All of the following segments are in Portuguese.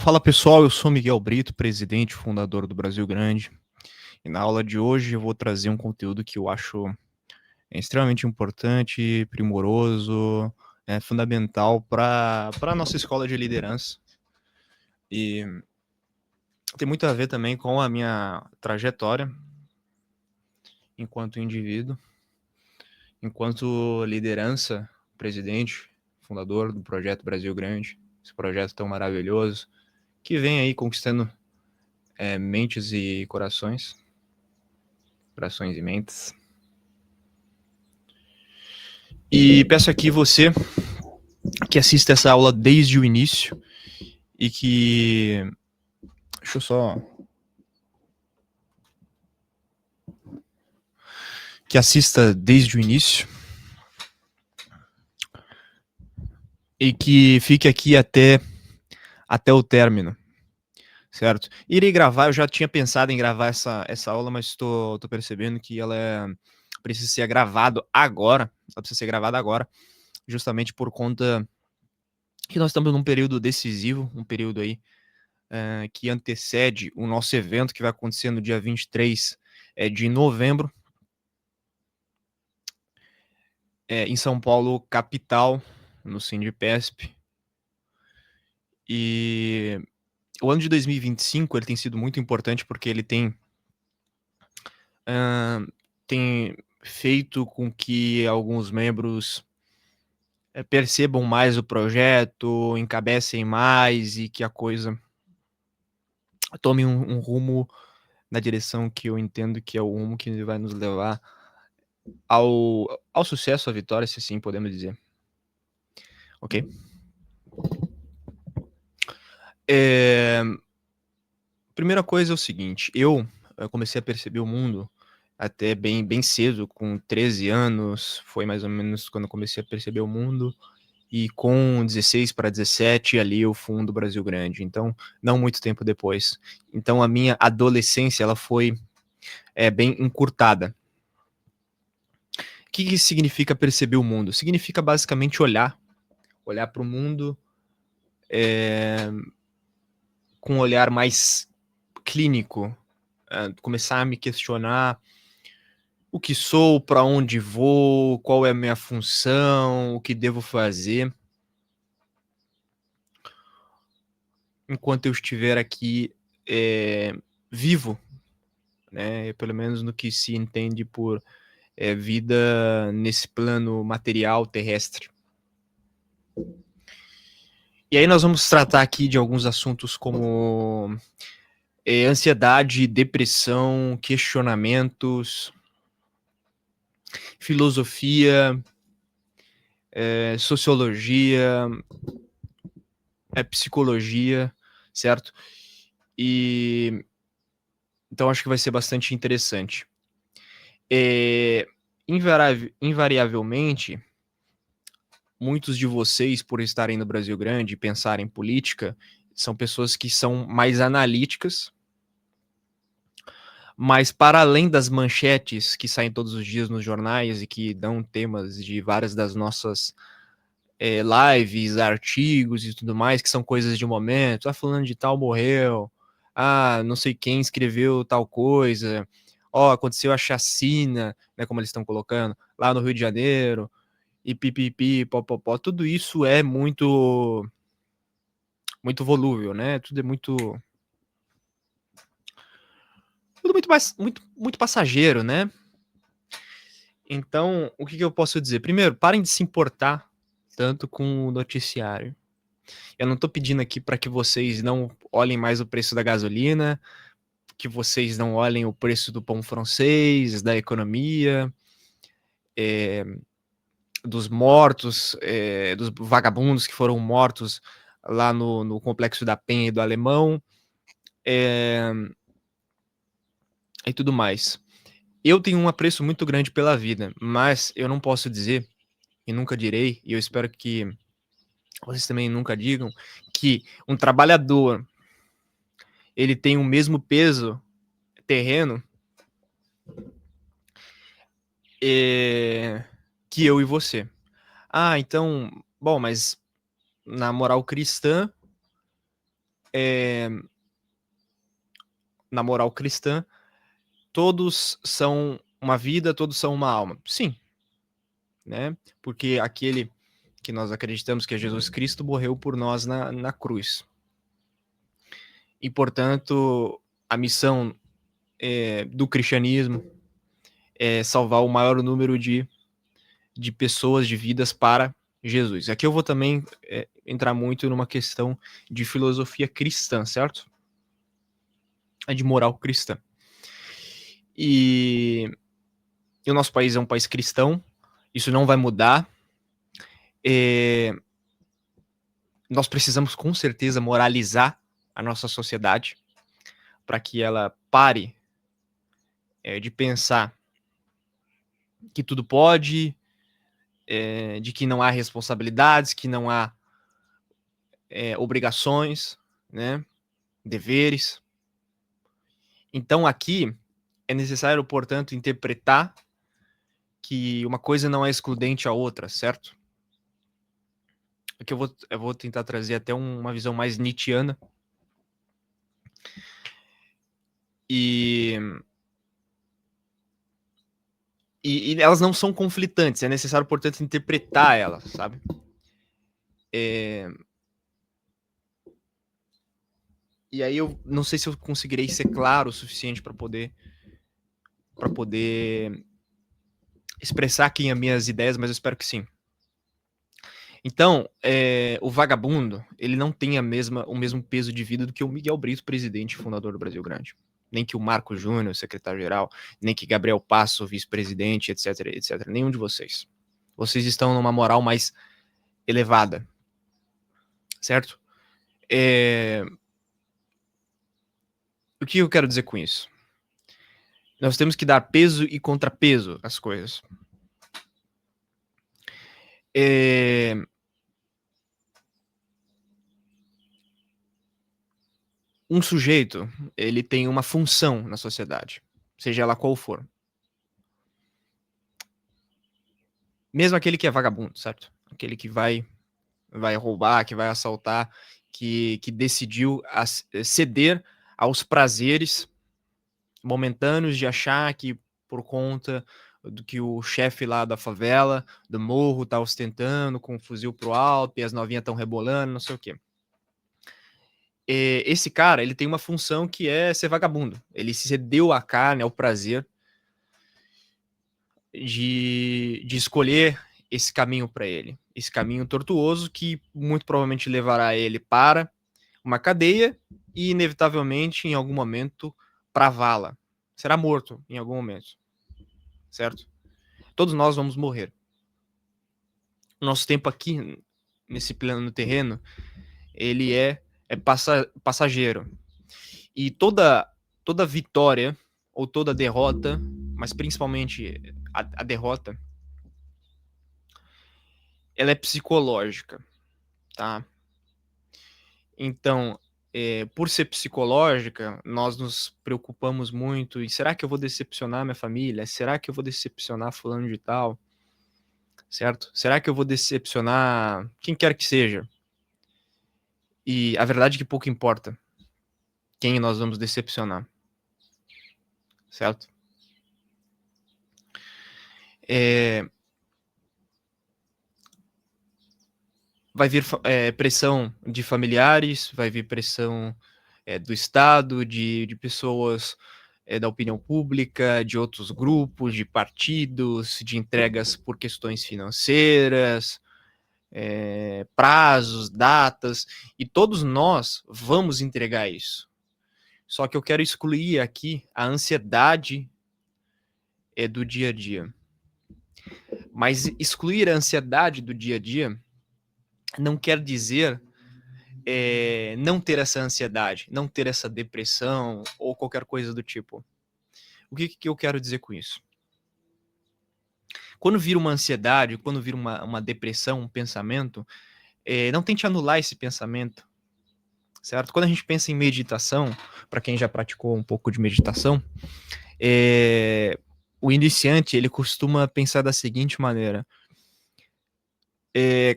Fala pessoal, eu sou Miguel Brito, presidente e fundador do Brasil Grande. E na aula de hoje eu vou trazer um conteúdo que eu acho extremamente importante, primoroso, fundamental para a nossa escola de liderança. E tem muito a ver também com a minha trajetória enquanto indivíduo, enquanto liderança, presidente, fundador do projeto Brasil Grande, esse projeto tão maravilhoso que vem aí conquistando mentes e corações e mentes. E peço aqui você que assista essa aula desde o início e que... Deixa eu só... Que assista desde o início e que fique aqui até o término, certo? Irei gravar, eu já tinha pensado em gravar essa aula, mas tô percebendo que ela precisa ser gravada agora, justamente por conta que nós estamos num período decisivo, um período aí que antecede o nosso evento que vai acontecer no dia 23 de novembro, em São Paulo, capital, no Sindipesp. E o ano de 2025 ele tem sido muito importante porque ele tem feito com que alguns membros percebam mais o projeto, encabecem mais e que a coisa tome um rumo na direção que eu entendo que é o rumo que vai nos levar ao sucesso, à vitória, se assim podemos dizer. Ok? Primeira coisa é o seguinte, eu comecei a perceber o mundo até bem cedo, com 13 anos, foi mais ou menos quando eu comecei a perceber o mundo, e com 16 para 17, ali eu fundo o Brasil Grande, então não muito tempo depois. Então a minha adolescência, ela foi bem encurtada. O que significa perceber o mundo? Significa basicamente olhar para o mundo com um olhar mais clínico, começar a me questionar o que sou, para onde vou, qual é a minha função, o que devo fazer enquanto eu estiver aqui vivo, né? Pelo menos no que se entende por vida nesse plano material terrestre. E aí nós vamos tratar aqui de alguns assuntos como ansiedade, depressão, questionamentos, filosofia, sociologia, psicologia, certo? E então acho que vai ser bastante interessante. Invariavelmente, muitos de vocês, por estarem no Brasil Grande e pensarem em política, são pessoas que são mais analíticas, mas para além das manchetes que saem todos os dias nos jornais e que dão temas de várias das nossas lives, artigos e tudo mais, que são coisas de momento, fulano de tal morreu, não sei quem escreveu tal coisa, aconteceu a chacina, né, como eles estão colocando, lá no Rio de Janeiro, e pipipi, popopó, tudo isso é muito volúvel, né, tudo é muito passageiro, né. Então, o que eu posso dizer? Primeiro, parem de se importar tanto com o noticiário. Eu não tô pedindo aqui para que vocês não olhem mais o preço da gasolina, que vocês não olhem o preço do pão francês, da economia, dos mortos, dos vagabundos que foram mortos lá no Complexo da Penha e do Alemão, e tudo mais. Eu tenho um apreço muito grande pela vida, mas eu não posso dizer, e nunca direi, e eu espero que vocês também nunca digam, que um trabalhador ele tem o mesmo peso terreno que eu e você. Então, bom, mas na moral cristã, na moral cristã, todos são uma vida, todos são uma alma. Sim, né? Porque aquele que nós acreditamos que é Jesus Cristo morreu por nós na cruz. E, portanto, a missão do cristianismo é salvar o maior número de pessoas, de vidas para Jesus. Aqui eu vou também entrar muito numa questão de filosofia cristã, certo? De moral cristã. E o nosso país é um país cristão, isso não vai mudar. Nós precisamos, com certeza, moralizar a nossa sociedade para que ela pare de pensar que tudo pode, de que não há responsabilidades, que não há obrigações, né, deveres. Então, aqui é necessário, portanto, interpretar que uma coisa não é excludente à outra, certo? Aqui eu vou tentar trazer até uma visão mais nietzschiana. E elas não são conflitantes, é necessário, portanto, interpretar elas, sabe? E aí eu não sei se eu conseguirei ser claro o suficiente para poder expressar aqui as minhas ideias, mas eu espero que sim. Então, o vagabundo, ele não tem o mesmo peso de vida do que o Miguel Brito, presidente e fundador do Brasil Grande. Nem que o Marco Júnior, secretário-geral, nem que Gabriel Passo, vice-presidente, etc, etc. Nenhum de vocês. Vocês estão numa moral mais elevada, certo? O que eu quero dizer com isso? Nós temos que dar peso e contrapeso às coisas. Um sujeito, ele tem uma função na sociedade, seja ela qual for. Mesmo aquele que é vagabundo, certo? Aquele que vai roubar, que vai assaltar, que decidiu ceder aos prazeres momentâneos de achar que por conta do que o chefe lá da favela, do morro, tá ostentando com o fuzil pro alto e as novinhas estão rebolando, não sei o quê. Esse cara, ele tem uma função que é ser vagabundo. Ele cedeu a carne, ao prazer de escolher esse caminho para ele. Esse caminho tortuoso que muito provavelmente levará ele para uma cadeia e, inevitavelmente, em algum momento, para a vala. Será morto em algum momento. Certo? Todos nós vamos morrer. O nosso tempo aqui, nesse plano terreno, ele é passageiro. E toda vitória ou toda derrota, mas principalmente a derrota, ela é psicológica, tá? Então, por ser psicológica, nós nos preocupamos muito em será que eu vou decepcionar minha família? Será que eu vou decepcionar fulano de tal? Certo? Será que eu vou decepcionar quem quer que seja? E a verdade é que pouco importa quem nós vamos decepcionar. Certo? Vai vir pressão de familiares, vai vir pressão do Estado, de pessoas da opinião pública, de outros grupos, de partidos, de entregas por questões financeiras, prazos, datas, e todos nós vamos entregar isso. Só que eu quero excluir aqui a ansiedade do dia a dia. Mas excluir a ansiedade do dia a dia não quer dizer não ter essa ansiedade, não ter essa depressão ou qualquer coisa do tipo. O que eu quero dizer com isso? Quando vira uma ansiedade, quando vira uma depressão, um pensamento, não tente anular esse pensamento, certo? Quando a gente pensa em meditação, para quem já praticou um pouco de meditação, o iniciante, ele costuma pensar da seguinte maneira: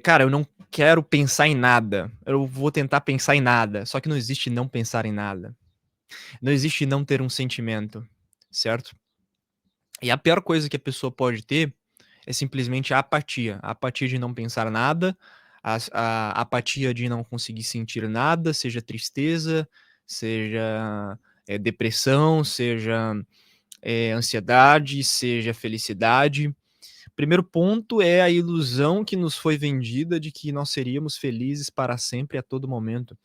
Cara, eu não quero pensar em nada. Eu vou tentar pensar em nada. Só que não existe não pensar em nada. Não existe não ter um sentimento, certo? E a pior coisa que a pessoa pode ter é simplesmente a apatia. A apatia de não pensar nada, a apatia de não conseguir sentir nada, seja tristeza, seja depressão, seja ansiedade, seja felicidade. Primeiro ponto é a ilusão que nos foi vendida de que nós seríamos felizes para sempre a todo momento.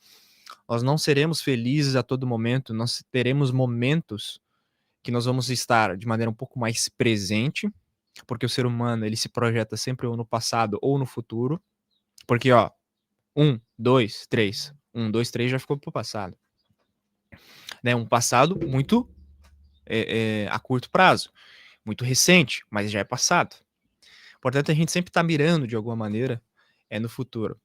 Nós não seremos felizes a todo momento, nós teremos momentos que nós vamos estar de maneira um pouco mais presente, porque o ser humano ele se projeta sempre ou no passado ou no futuro, porque ó, 2, 3, 2, 3 já ficou pro passado, né? Um passado muito a curto prazo, muito recente, mas já é passado. Portanto, a gente sempre está mirando de alguma maneira no futuro.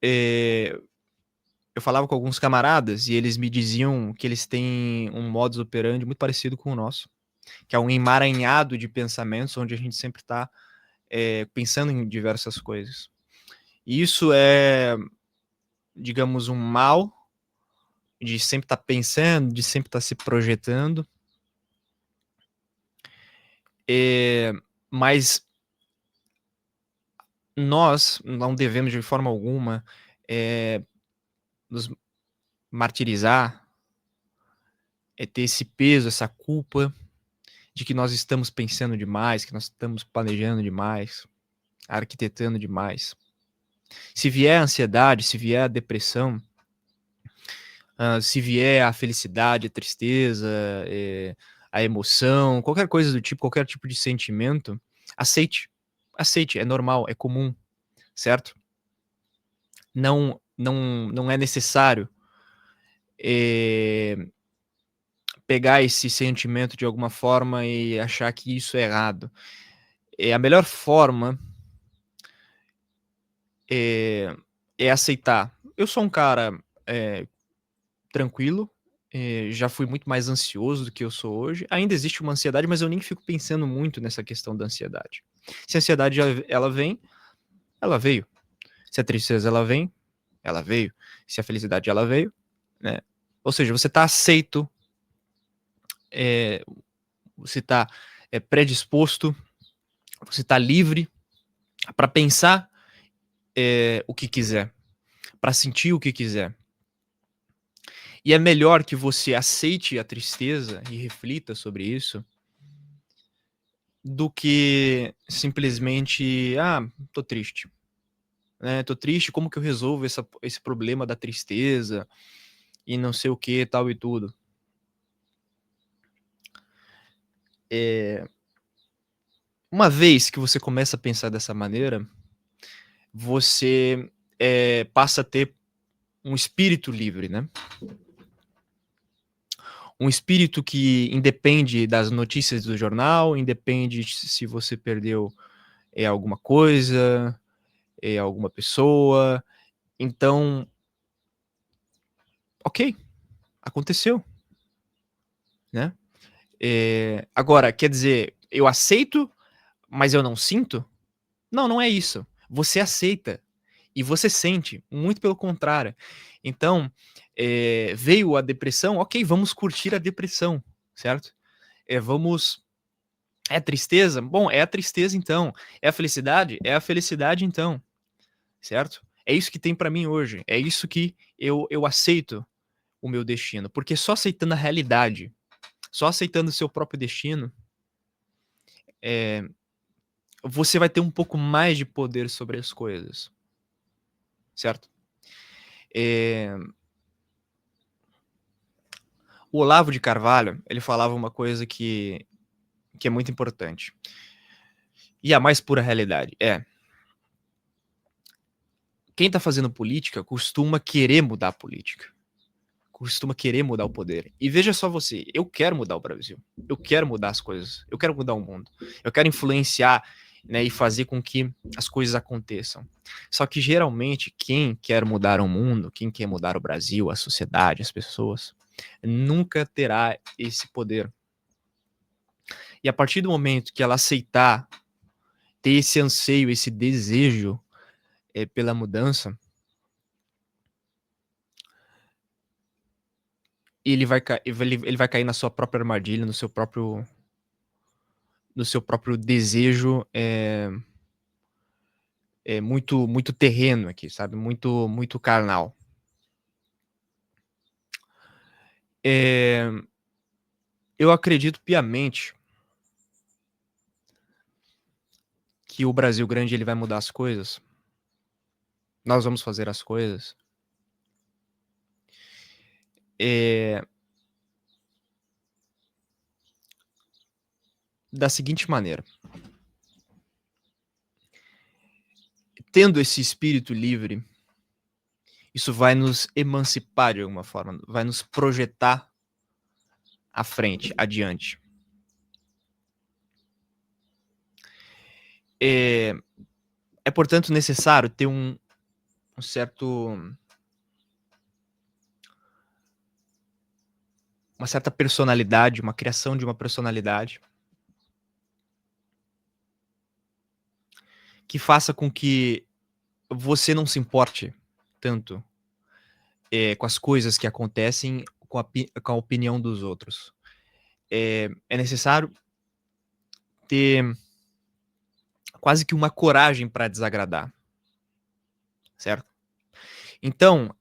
Eu falava com alguns camaradas e eles me diziam que eles têm um modus operandi muito parecido com o nosso, que é um emaranhado de pensamentos onde a gente sempre está pensando em diversas coisas. E isso é, digamos, um mal de sempre estar pensando, de sempre estar se projetando. Mas nós não devemos de forma alguma nos martirizar, ter esse peso, essa culpa de que nós estamos pensando demais, que nós estamos planejando demais, arquitetando demais. Se vier a ansiedade, se vier a depressão, se vier a felicidade, a tristeza, a emoção, qualquer coisa do tipo, qualquer tipo de sentimento, aceite. Aceite, é normal, é comum, certo? Não é necessário pegar esse sentimento de alguma forma e achar que isso é errado. A melhor forma é aceitar. Eu sou um cara tranquilo, já fui muito mais ansioso do que eu sou hoje. Ainda existe uma ansiedade, mas eu nem fico pensando muito nessa questão da ansiedade. Se a ansiedade ela vem, ela veio. Se a tristeza ela vem, ela veio. Se a felicidade ela veio, né? Ou seja, você está aceito, você está predisposto, você está livre para pensar o que quiser, para sentir o que quiser. E é melhor que você aceite a tristeza e reflita sobre isso do que simplesmente, tô triste. Tô triste, como que eu resolvo esse problema da tristeza e não sei o que, tal e tudo. Uma vez que você começa a pensar dessa maneira, você passa a ter um espírito livre, né? Um espírito que independe das notícias do jornal, independe se você perdeu alguma coisa, alguma pessoa. Então, ok, aconteceu, né? Agora, quer dizer, eu aceito, mas eu não sinto? Não, não é isso. Você aceita e você sente, muito pelo contrário. Então, veio a depressão, ok, vamos curtir a depressão, certo? Vamos. É tristeza? Bom, é a tristeza então. É a felicidade? É a felicidade então, certo? É isso que tem pra mim hoje. É isso que eu aceito o meu destino. Porque só aceitando a realidade, só aceitando o seu próprio destino, você vai ter um pouco mais de poder sobre as coisas, certo? O Olavo de Carvalho, ele falava uma coisa que é muito importante. E a mais pura realidade quem tá fazendo política costuma querer mudar a política. Costuma querer mudar o poder. E veja só você, eu quero mudar o Brasil. Eu quero mudar as coisas. Eu quero mudar o mundo. Eu quero influenciar, né, e fazer com que as coisas aconteçam. Só que geralmente quem quer mudar o mundo, quem quer mudar o Brasil, a sociedade, as pessoas, nunca terá esse poder. E a partir do momento que ela aceitar ter esse anseio, esse desejo pela mudança, ele vai cair na sua própria armadilha, no seu próprio desejo, muito muito terreno aqui, sabe, muito muito carnal. Eh, eu acredito piamente que o Brasil grande ele vai mudar as coisas, nós vamos fazer as coisas, eh, da seguinte maneira: tendo esse espírito livre, isso vai nos emancipar de alguma forma, vai nos projetar à frente, adiante. Eh, é portanto necessário ter um certo uma certa personalidade, uma criação de uma personalidade que faça com que você não se importe tanto, com as coisas que acontecem, com a opinião dos outros. É necessário ter quase que uma coragem para desagradar, certo? Então,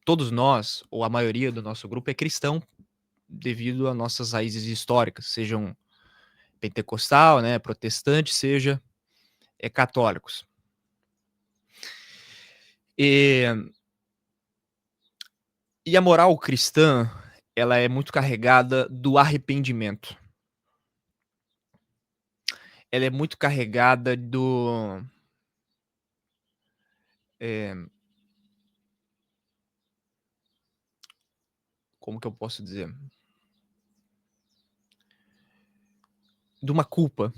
todos nós, ou a maioria do nosso grupo é cristão devido a nossas raízes históricas, sejam pentecostal, né, protestante, seja, católicos. E e a moral cristã, ela é muito carregada do arrependimento. Ela é muito carregada do, eh, como que eu posso dizer? De uma culpa.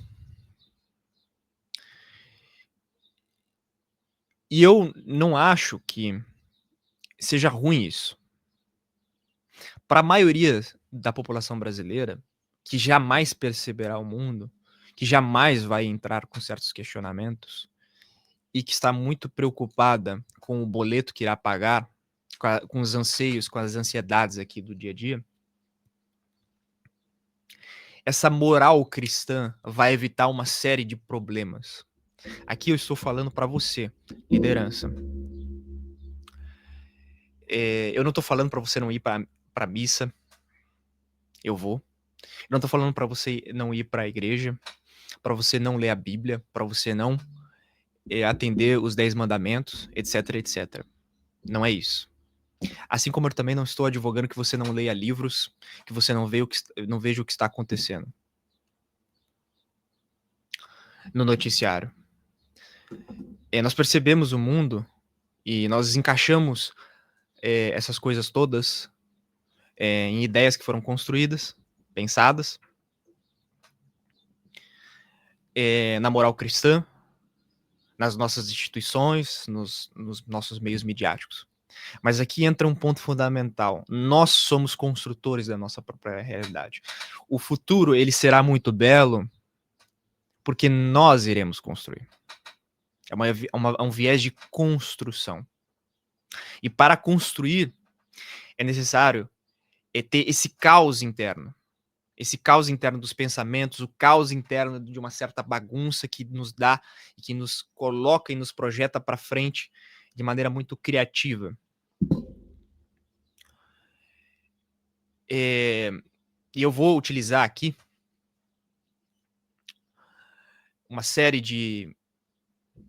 E eu não acho que seja ruim isso. Para a maioria da população brasileira, que jamais perceberá o mundo, que jamais vai entrar com certos questionamentos e que está muito preocupada com o boleto que irá pagar, com os anseios, com as ansiedades aqui do dia a dia, essa moral cristã vai evitar uma série de problemas. Aqui eu estou falando para você, liderança. Eu não estou falando para você não ir para missa, eu vou. Eu não estou falando para você não ir para a igreja, para você não ler a Bíblia, para você não atender os 10 mandamentos, etc, etc. Não é isso. Assim como eu também não estou advogando que você não leia livros, que você não veja o que está acontecendo no noticiário. Nós percebemos o mundo e nós encaixamos essas coisas todas em ideias que foram construídas, pensadas, na moral cristã, nas nossas instituições, nos nossos meios midiáticos. Mas aqui entra um ponto fundamental. Nós somos construtores da nossa própria realidade. O futuro ele será muito belo porque nós iremos construir. É um viés de construção. E para construir é necessário ter esse caos interno. Esse caos interno dos pensamentos, o caos interno de uma certa bagunça que nos dá e que nos coloca e nos projeta para frente de maneira muito criativa. E eu vou utilizar aqui uma série de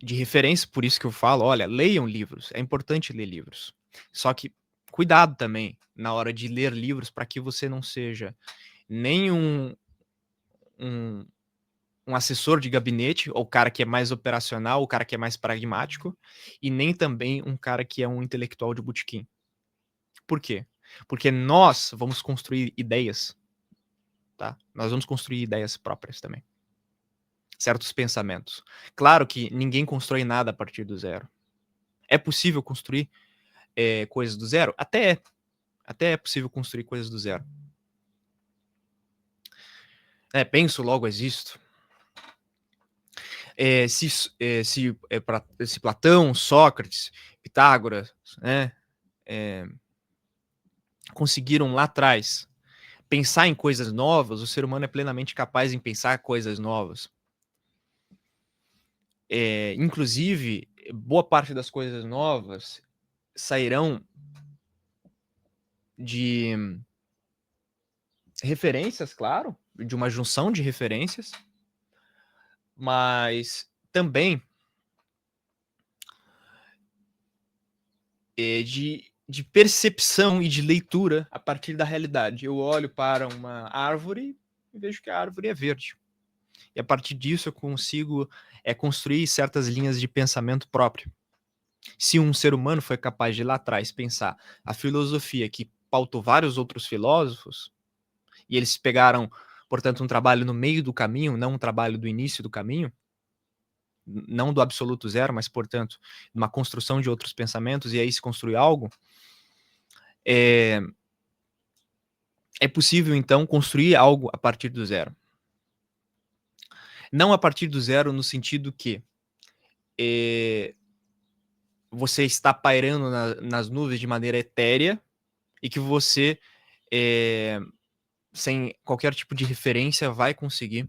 referências, por isso que eu falo, olha, leiam livros, é importante ler livros. Só que cuidado também na hora de ler livros para que você não seja nem um, um assessor de gabinete, ou o cara que é mais operacional, o cara que é mais pragmático, e nem também um cara que é um intelectual de botequim. Por quê? Porque nós vamos construir ideias, tá? Nós vamos construir ideias próprias também. Certos pensamentos. Claro que ninguém constrói nada a partir do zero. É possível construir coisas do zero? Até é possível construir coisas do zero. Penso, logo existo. Se Platão, Sócrates, Pitágoras, né, conseguiram lá atrás pensar em coisas novas, o ser humano é plenamente capaz em pensar coisas novas. Inclusive, boa parte das coisas novas sairão de referências, claro, de uma junção de referências, mas também de percepção e de leitura a partir da realidade. Eu olho para uma árvore e vejo que a árvore é verde. E a partir disso eu consigo construir certas linhas de pensamento próprio. Se um ser humano foi capaz de lá atrás pensar a filosofia que pautou vários outros filósofos, e eles pegaram, portanto, um trabalho no meio do caminho, não um trabalho do início do caminho, não do absoluto zero, mas, portanto, uma construção de outros pensamentos, e aí se construir algo, é possível, então, construir algo a partir do zero. Não a partir do zero no sentido que você está pairando nas nuvens de maneira etérea e que você, sem qualquer tipo de referência, vai conseguir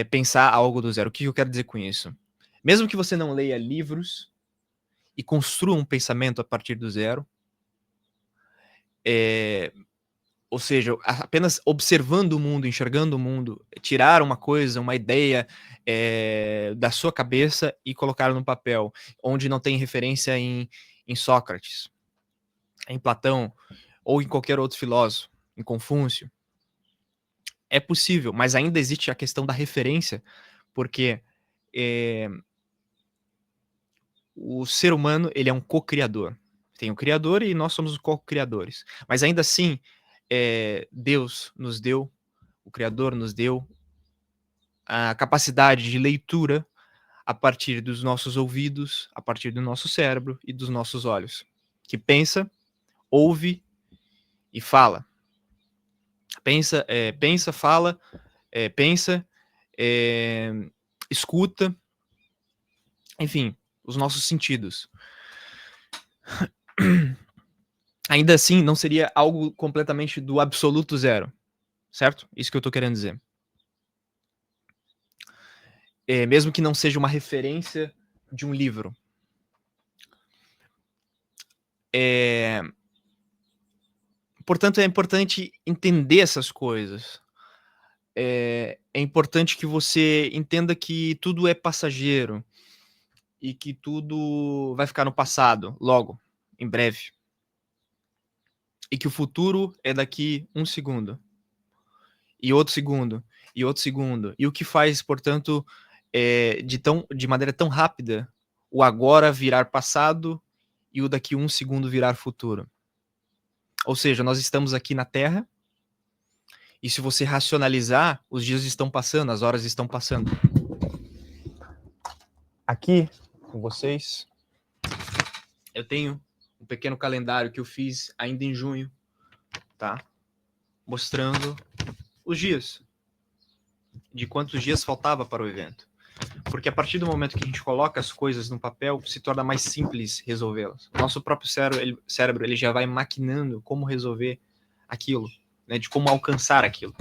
pensar algo do zero. O que eu quero dizer com isso? Mesmo que você não leia livros e construa um pensamento a partir do zero, ou seja, apenas observando o mundo, enxergando o mundo, tirar uma coisa, uma ideia da sua cabeça e colocar no papel, onde não tem referência em Sócrates, em Platão ou em qualquer outro filósofo, em Confúcio. É possível, mas ainda existe a questão da referência, porque o ser humano ele é um co-criador. Tem o criador e nós somos os co-criadores. Mas ainda assim, Deus nos deu, o Criador nos deu a capacidade de leitura a partir dos nossos ouvidos, a partir do nosso cérebro e dos nossos olhos, que pensa, ouve e fala. Pensa, fala, pensa, escuta, enfim, os nossos sentidos. Ainda assim, não seria algo completamente do absoluto zero, certo? Isso que eu tô querendo dizer. Mesmo que não seja uma referência de um livro. Portanto, é importante entender essas coisas. É importante que você entenda que tudo é passageiro e que tudo vai ficar no passado, logo, em breve. E que o futuro é daqui 1 segundo. E outro segundo. E outro segundo. E o que faz, portanto, de maneira tão rápida, o agora virar passado e o daqui 1 segundo virar futuro. Ou seja, nós estamos aqui na Terra e se você racionalizar, os dias estão passando, as horas estão passando. Aqui, com vocês, eu tenho um pequeno calendário que eu fiz ainda em junho, tá? Mostrando os dias. De quantos dias faltava para o evento. Porque a partir do momento que a gente coloca as coisas no papel, se torna mais simples resolvê-las. Nosso próprio cérebro ele já vai maquinando como resolver aquilo, né, de como alcançar aquilo.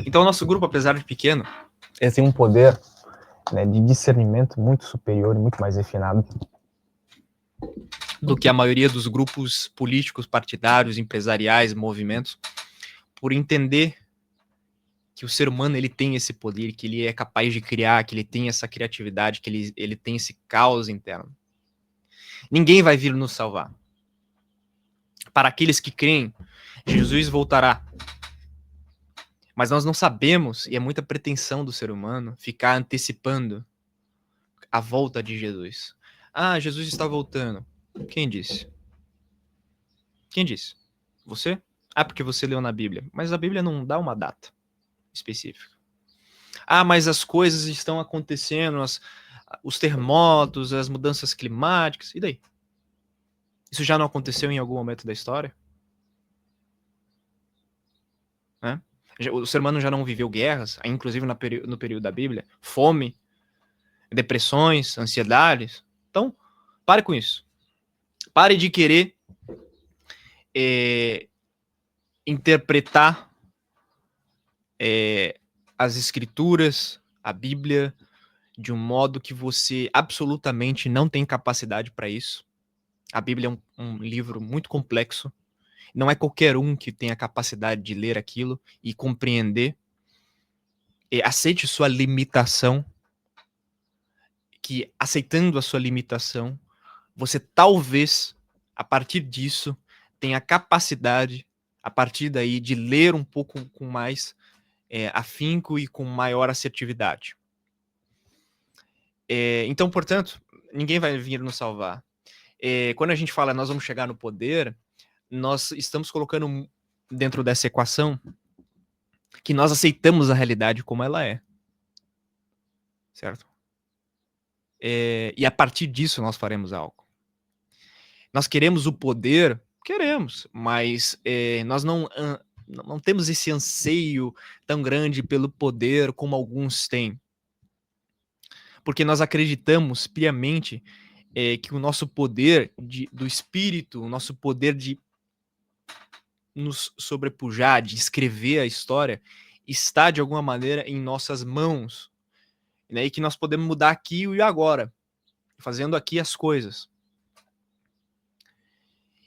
Então, o nosso grupo, apesar de pequeno, ele tem um poder, né, de discernimento muito superior e muito mais refinado do que a maioria dos grupos políticos, partidários, empresariais, movimentos, por entender que o ser humano ele tem esse poder, que ele é capaz de criar, que ele tem essa criatividade, que ele tem esse caos interno. Ninguém vai vir nos salvar. Para aqueles que creem, Jesus voltará. Mas nós não sabemos, e é muita pretensão do ser humano, ficar antecipando a volta de Jesus. Ah, Jesus está voltando. Quem disse? Quem disse? Você? Ah, porque você leu na Bíblia. Mas a Bíblia não dá uma data específica. Ah, mas as coisas estão acontecendo, os terremotos, as mudanças climáticas, e daí? Isso já não aconteceu em algum momento da história? Né? O ser humano já não viveu guerras, inclusive no período da Bíblia, fome, depressões, ansiedades. Então, pare com isso. Pare de querer interpretar as escrituras, a Bíblia, de um modo que você absolutamente não tem capacidade para isso. A Bíblia é um livro muito complexo. Não é qualquer um que tem a capacidade de ler aquilo e compreender. Aceite sua limitação, que aceitando a sua limitação, você talvez, a partir disso, tenha a capacidade, a partir daí, de ler um pouco com mais afinco e com maior assertividade. Então, portanto, ninguém vai vir nos salvar. Quando a gente fala nós vamos chegar no poder, nós estamos colocando dentro dessa equação que nós aceitamos a realidade como ela é. Certo? E a partir disso nós faremos algo. Nós queremos o poder? Queremos, mas nós não temos esse anseio tão grande pelo poder como alguns têm. Porque nós acreditamos piamente que o nosso poder do espírito, o nosso poder de nos sobrepujar, de escrever a história, está de alguma maneira em nossas mãos, né? E que nós podemos mudar aqui e agora, fazendo aqui as coisas.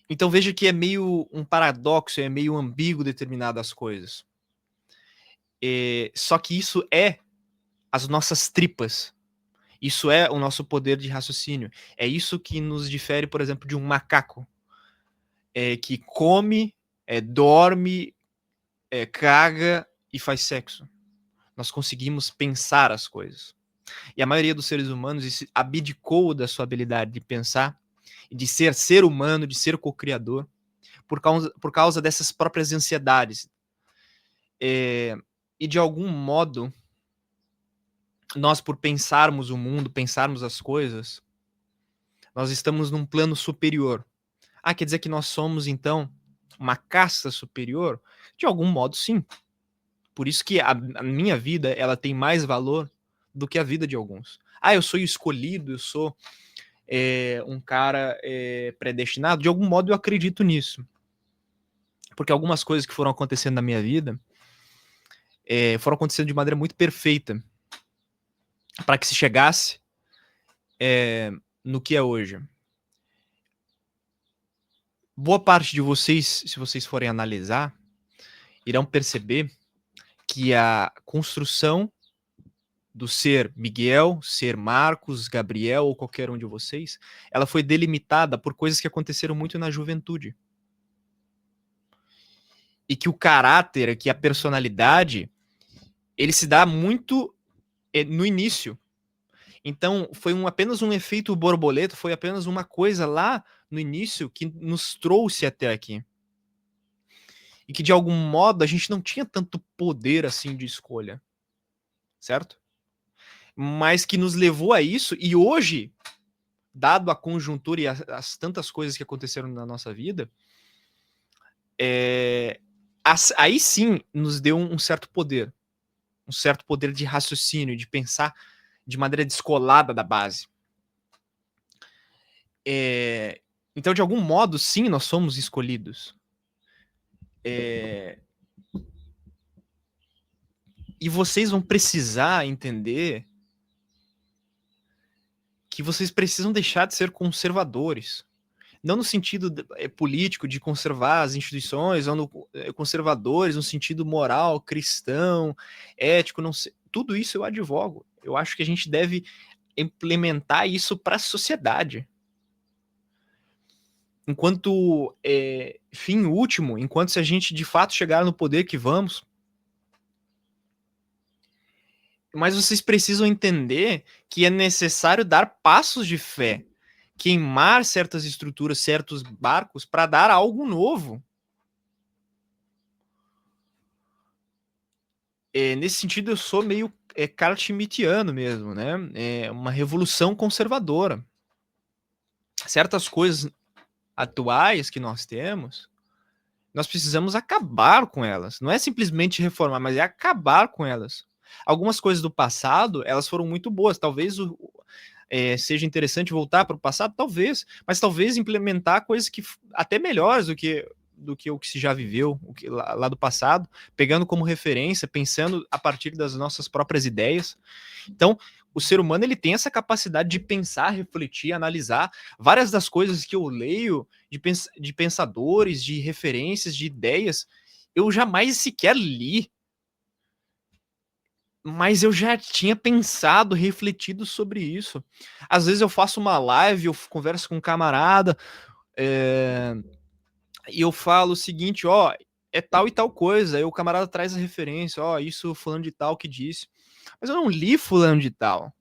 Então veja que é meio um paradoxo, é meio ambíguo determinadas coisas. Só que isso é as nossas tripas. Isso é o nosso poder de raciocínio. É isso que nos difere, por exemplo, de um macaco que come, dorme, caga e faz sexo. Nós conseguimos pensar as coisas. E a maioria dos seres humanos abdicou da sua habilidade de pensar, de ser humano, de ser co-criador, por causa dessas próprias ansiedades. E de algum modo, nós, por pensarmos o mundo, pensarmos as coisas, nós estamos num plano superior. Quer dizer que nós somos, então, uma casta superior? De algum modo, sim. Por isso que a minha vida, ela tem mais valor do que a vida de alguns. Eu sou escolhido, eu sou um cara predestinado. De algum modo, eu acredito nisso. Porque algumas coisas que foram acontecendo na minha vida foram acontecendo de maneira muito perfeita para que se chegasse no que é hoje. Boa parte de vocês, se vocês forem analisar, irão perceber que a construção do ser Miguel, ser Marcos, Gabriel ou qualquer um de vocês, ela foi delimitada por coisas que aconteceram muito na juventude. E que o caráter, que a personalidade, ele se dá muito no início. Então, foi apenas um efeito borboleta, foi apenas uma coisa lá no início que nos trouxe até aqui. E que, de algum modo, a gente não tinha tanto poder assim de escolha. Certo? Mas que nos levou a isso, e hoje, dado a conjuntura e as tantas coisas que aconteceram na nossa vida, aí sim nos deu um certo poder de raciocínio, de pensar de maneira descolada da base. Então, de algum modo, sim, nós somos escolhidos. E vocês vão precisar entender que vocês precisam deixar de ser conservadores. Não no sentido político de conservar as instituições, ou conservadores no sentido moral, cristão, ético, não sei. Tudo isso eu advogo. Eu acho que a gente deve implementar isso para a sociedade. Enquanto fim último, enquanto se a gente de fato chegar no poder que vamos. Mas vocês precisam entender que é necessário dar passos de fé, queimar certas estruturas, certos barcos, para dar algo novo. Nesse sentido, eu sou meio Carl Schmittiano mesmo, né? É uma revolução conservadora. Certas coisas atuais que nós temos, Nós precisamos acabar com elas. Não é simplesmente reformar, mas é acabar com elas. Algumas coisas do passado, elas foram muito boas. Talvez seja interessante voltar para o passado, talvez, mas talvez implementar coisas que até melhores do que o que se já viveu, o que lá do passado, pegando como referência, pensando a partir das nossas próprias ideias. Então, o ser humano ele tem essa capacidade de pensar, refletir, analisar. Várias das coisas que eu leio de pensadores, de referências, de ideias, eu jamais sequer li, mas eu já tinha pensado, refletido sobre isso. Às vezes eu faço uma live, eu converso com um camarada, e eu falo o seguinte, ó, é tal e tal coisa, aí o camarada traz a referência, ó, isso fulano de tal que disse. Mas eu não li fulano de tal.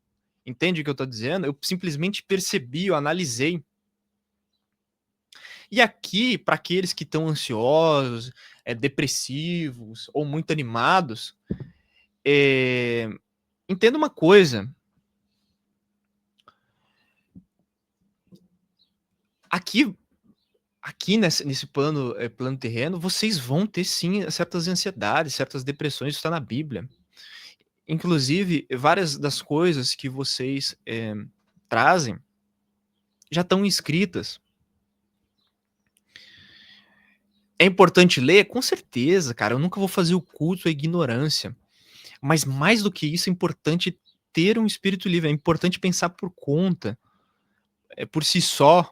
Entende o que eu tô dizendo? Eu simplesmente percebi, eu analisei. E aqui, para aqueles que estão ansiosos, depressivos ou muito animados, entenda uma coisa. Aqui nesse plano terreno, vocês vão ter sim certas ansiedades, certas depressões, isso está na Bíblia. Inclusive, várias das coisas que vocês trazem já estão escritas. É importante ler? Com certeza, cara. Eu nunca vou fazer o culto à ignorância. Mas mais do que isso, é importante ter um espírito livre. É importante pensar por conta, por si só.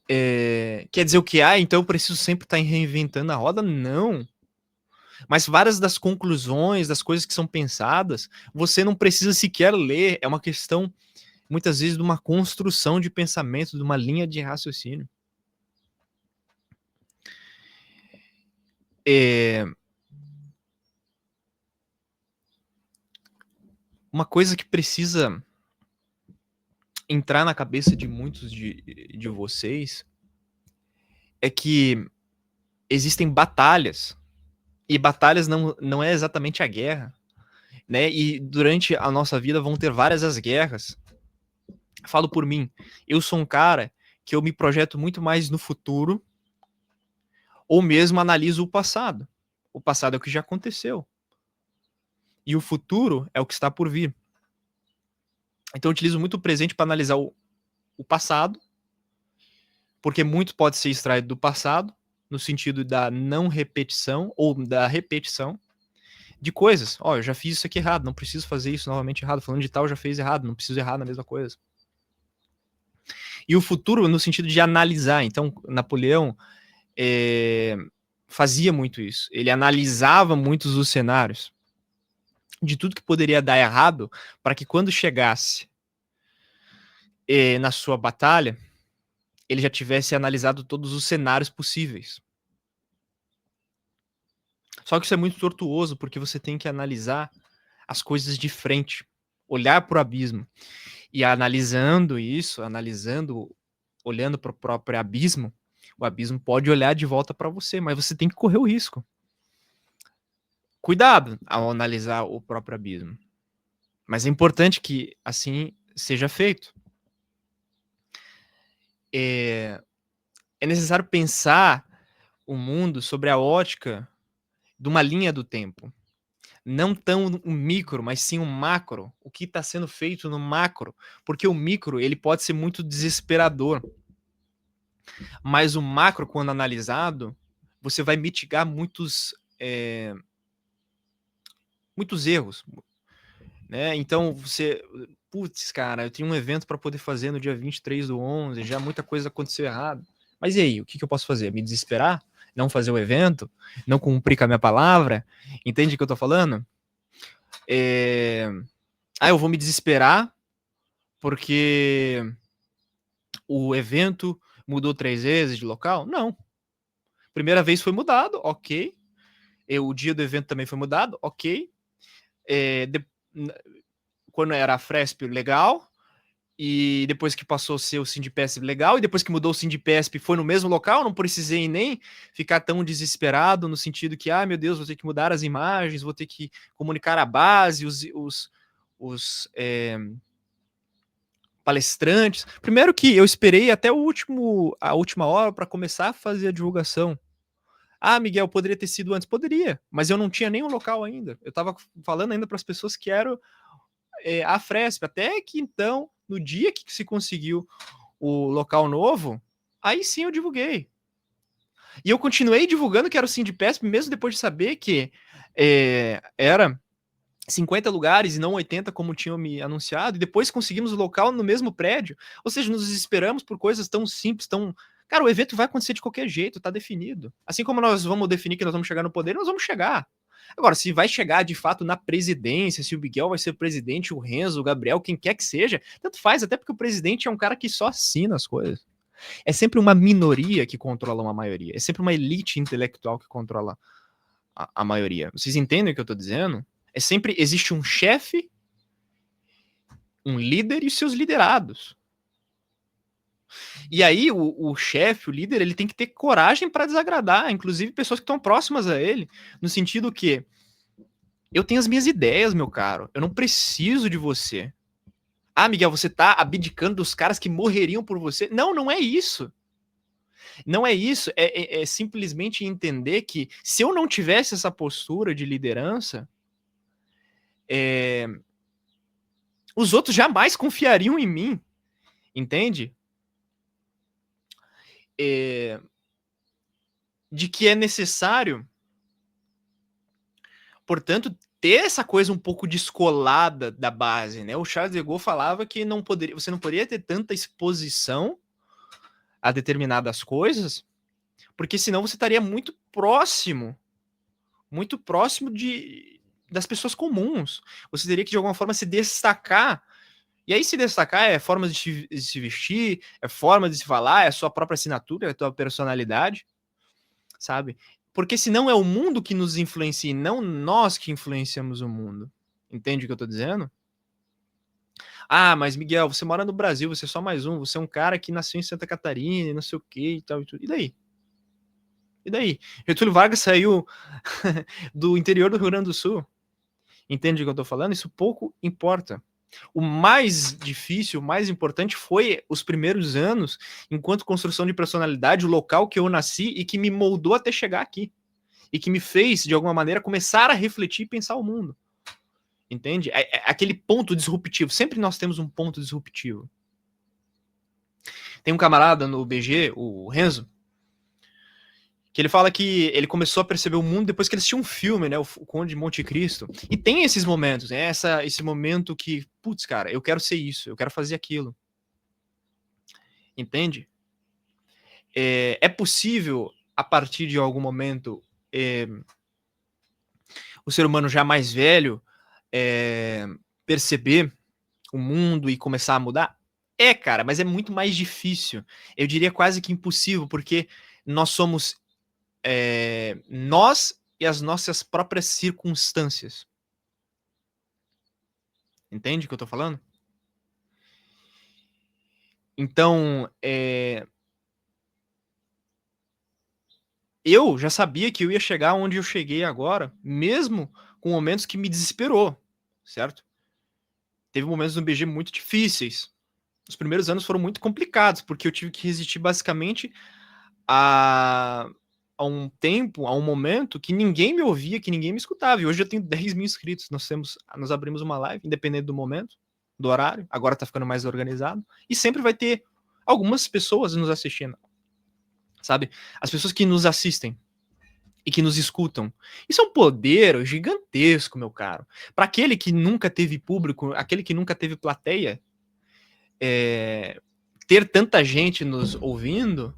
Quer dizer o que? Então eu preciso sempre estar reinventando a roda? Não. Mas várias das conclusões, das coisas que são pensadas, você não precisa sequer ler. É uma questão, muitas vezes, de uma construção de pensamento, de uma linha de raciocínio. Uma coisa que precisa entrar na cabeça de muitos de vocês é que existem batalhas, e batalhas não é exatamente a guerra, né? E durante a nossa vida vão ter várias as guerras. Falo por mim, eu sou um cara que eu me projeto muito mais no futuro, ou mesmo analiso o passado. O passado é o que já aconteceu. E o futuro é o que está por vir. Então eu utilizo muito o presente para analisar o passado, porque muito pode ser extraído do passado, no sentido da não repetição ou da repetição de coisas. Ó, eu já fiz isso aqui errado, não preciso fazer isso novamente errado. Falando de tal, já fez errado, não preciso errar na mesma coisa. E o futuro no sentido de analisar. Então, Napoleão fazia muito isso. Ele analisava muitos os cenários de tudo que poderia dar errado para que quando chegasse na sua batalha, ele já tivesse analisado todos os cenários possíveis. Só que isso é muito tortuoso, porque você tem que analisar as coisas de frente, olhar para o abismo. E analisando isso, olhando para o próprio abismo, o abismo pode olhar de volta para você, mas você tem que correr o risco. Cuidado ao analisar o próprio abismo. Mas é importante que assim seja feito. É necessário pensar o mundo sobre a ótica de uma linha do tempo. Não tão um micro, mas sim um macro. O que está sendo feito no macro. Porque o micro ele pode ser muito desesperador. Mas o macro, quando analisado, você vai mitigar muitos erros. Né? Então, putz, cara, eu tenho um evento para poder fazer no dia 23/11, já muita coisa aconteceu errado. Mas e aí, o que eu posso fazer? Me desesperar? Não fazer o evento? Não cumprir com a minha palavra? Entende o que eu tô falando? Eu vou me desesperar porque o evento mudou 3 vezes de local? Não. Primeira vez foi mudado, ok. O dia do evento também foi mudado, ok. Quando era a Fresp, legal. E depois que passou a ser o Sindipesp, legal. E depois que mudou o Sindipesp, foi no mesmo local. Não precisei nem ficar tão desesperado no sentido que, meu Deus, vou ter que mudar as imagens, vou ter que comunicar a base, os palestrantes. Primeiro que eu esperei até a última hora para começar a fazer a divulgação. Ah, Miguel, poderia ter sido antes. Poderia, mas eu não tinha nem o local ainda. Eu tava falando ainda para as pessoas que era a Fresp. Até que então, no dia que se conseguiu o local novo, aí sim eu divulguei. E eu continuei divulgando que era o Sindipesp, mesmo depois de saber que era 50 lugares e não 80, como tinham me anunciado, e depois conseguimos o local no mesmo prédio. Ou seja, nos desesperamos por coisas tão simples, tão. Cara, o evento vai acontecer de qualquer jeito, tá definido. Assim como nós vamos definir que nós vamos chegar no poder, nós vamos chegar. Agora, se vai chegar de fato na presidência, se o Miguel vai ser presidente, o Renzo, o Gabriel, quem quer que seja, tanto faz, até porque o presidente é um cara que só assina as coisas. É sempre uma minoria que controla uma maioria. É sempre uma elite intelectual que controla a maioria. Vocês entendem o que eu tô dizendo? É sempre existe um chefe, um líder e seus liderados. E aí o chefe, o líder, ele tem que ter coragem para desagradar, inclusive pessoas que estão próximas a ele, no sentido que eu tenho as minhas ideias, meu caro. Eu não preciso de você. Ah, Miguel, você tá abdicando dos caras que morreriam por você? Não, não é isso. Não é isso. É simplesmente entender que se eu não tivesse essa postura de liderança, os outros jamais confiariam em mim, entende? De que é necessário, portanto, ter essa coisa um pouco descolada da base, né? O Charles de Gaulle falava que você não poderia ter tanta exposição a determinadas coisas, porque senão você estaria muito próximo das pessoas comuns. Você teria que de alguma forma se destacar. E aí se destacar é forma de se vestir, é forma de se falar, é a sua própria assinatura, é a tua personalidade, sabe? Porque senão é o mundo que nos influencia, não nós que influenciamos o mundo. Entende o que eu tô dizendo? Ah, mas Miguel, você mora no Brasil, você é só mais um, você é um cara que nasceu em Santa Catarina, não sei o que e tal e tudo. E daí? E daí? Getúlio Vargas saiu do interior do Rio Grande do Sul. Entende o que eu tô falando? Isso pouco importa. O mais difícil, o mais importante foi os primeiros anos, enquanto construção de personalidade, o local que eu nasci e que me moldou até chegar aqui. E que me fez, de alguma maneira, começar a refletir e pensar o mundo. Entende? É aquele ponto disruptivo. Sempre nós temos um ponto disruptivo. Tem um camarada no BG, o Renzo, que ele fala que ele começou a perceber o mundo depois que ele assistiu um filme, né, o Conde de Monte Cristo. E tem esses momentos, né, esse momento que, putz, cara, eu quero ser isso, eu quero fazer aquilo. Entende? É possível, a partir de algum momento, o ser humano já mais velho perceber o mundo e começar a mudar? É, cara, mas é muito mais difícil. Eu diria quase que impossível, porque nós somos nós e as nossas próprias circunstâncias. Entende o que eu tô falando? Então, eu já sabia que eu ia chegar onde eu cheguei agora, mesmo com momentos que me desesperou, certo? Teve momentos no BG muito difíceis. Os primeiros anos foram muito complicados, porque eu tive que resistir basicamente a um tempo, a um momento que ninguém me ouvia, que ninguém me escutava. E hoje eu tenho 10 mil inscritos. Nós abrimos uma live, independente do momento, do horário. Agora tá ficando mais organizado. E sempre vai ter algumas pessoas nos assistindo. Sabe? As pessoas que nos assistem e que nos escutam. Isso é um poder gigantesco, meu caro. Para aquele que nunca teve público, aquele que nunca teve plateia, ter tanta gente nos ouvindo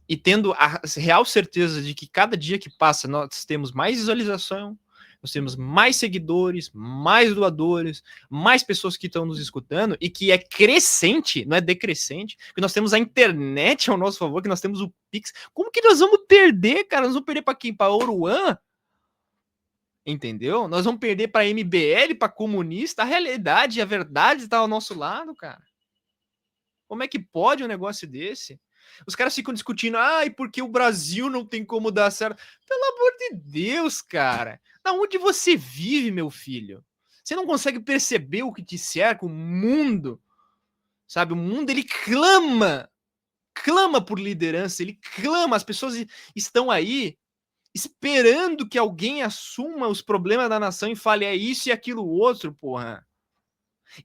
e tendo a real certeza de que cada dia que passa nós temos mais visualização, nós temos mais seguidores, mais doadores, mais pessoas que estão nos escutando e que é crescente, não é decrescente, que nós temos a internet ao nosso favor, que nós temos o Pix. Como que nós vamos perder, cara? Nós vamos perder para quem? Para Oruan? Entendeu? Nós vamos perder para MBL, para comunista. A realidade, a verdade está ao nosso lado, cara. Como é que pode um negócio desse? Os caras ficam discutindo, e porque o Brasil não tem como dar certo. Pelo amor de Deus, cara. Da onde você vive, meu filho? Você não consegue perceber o que te cerca, o mundo. Sabe, o mundo, ele clama por liderança, ele clama, as pessoas estão aí esperando que alguém assuma os problemas da nação e fale é isso e aquilo outro, porra.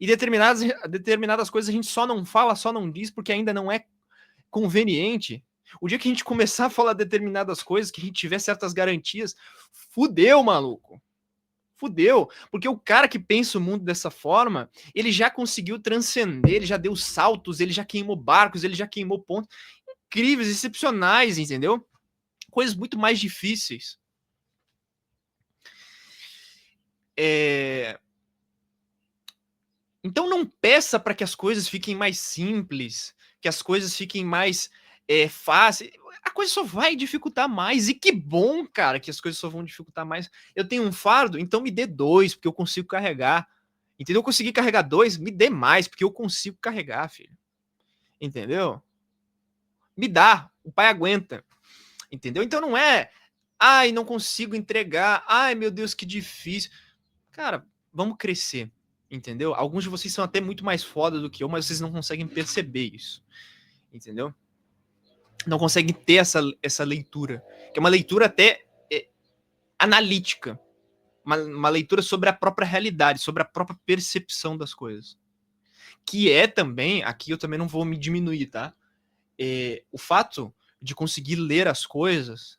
E determinadas coisas a gente só não fala, só não diz porque ainda não é conveniente. O dia que a gente começar a falar determinadas coisas, que a gente tiver certas garantias, fudeu, maluco. Fudeu. Porque o cara que pensa o mundo dessa forma, ele já conseguiu transcender, ele já deu saltos, ele já queimou barcos, ele já queimou pontos incríveis, excepcionais, entendeu? Coisas muito mais difíceis. Então não peça para que as coisas fiquem mais simples, que as coisas fiquem mais fáceis. A coisa só vai dificultar mais. E que bom, cara, que as coisas só vão dificultar mais. Eu tenho um fardo, então me dê 2, porque eu consigo carregar. Entendeu? Eu consegui carregar 2, me dê mais, porque eu consigo carregar, filho. Entendeu? Me dá, o pai aguenta. Entendeu? Então não é, ai, não consigo entregar, ai, meu Deus, que difícil. Cara, vamos crescer. Entendeu? Alguns de vocês são até muito mais foda do que eu, mas vocês não conseguem perceber isso. Entendeu? Não conseguem ter essa leitura. Que é uma leitura até analítica. Uma leitura sobre a própria realidade, sobre a própria percepção das coisas. Que é também, aqui eu também não vou me diminuir, tá? O fato de conseguir ler as coisas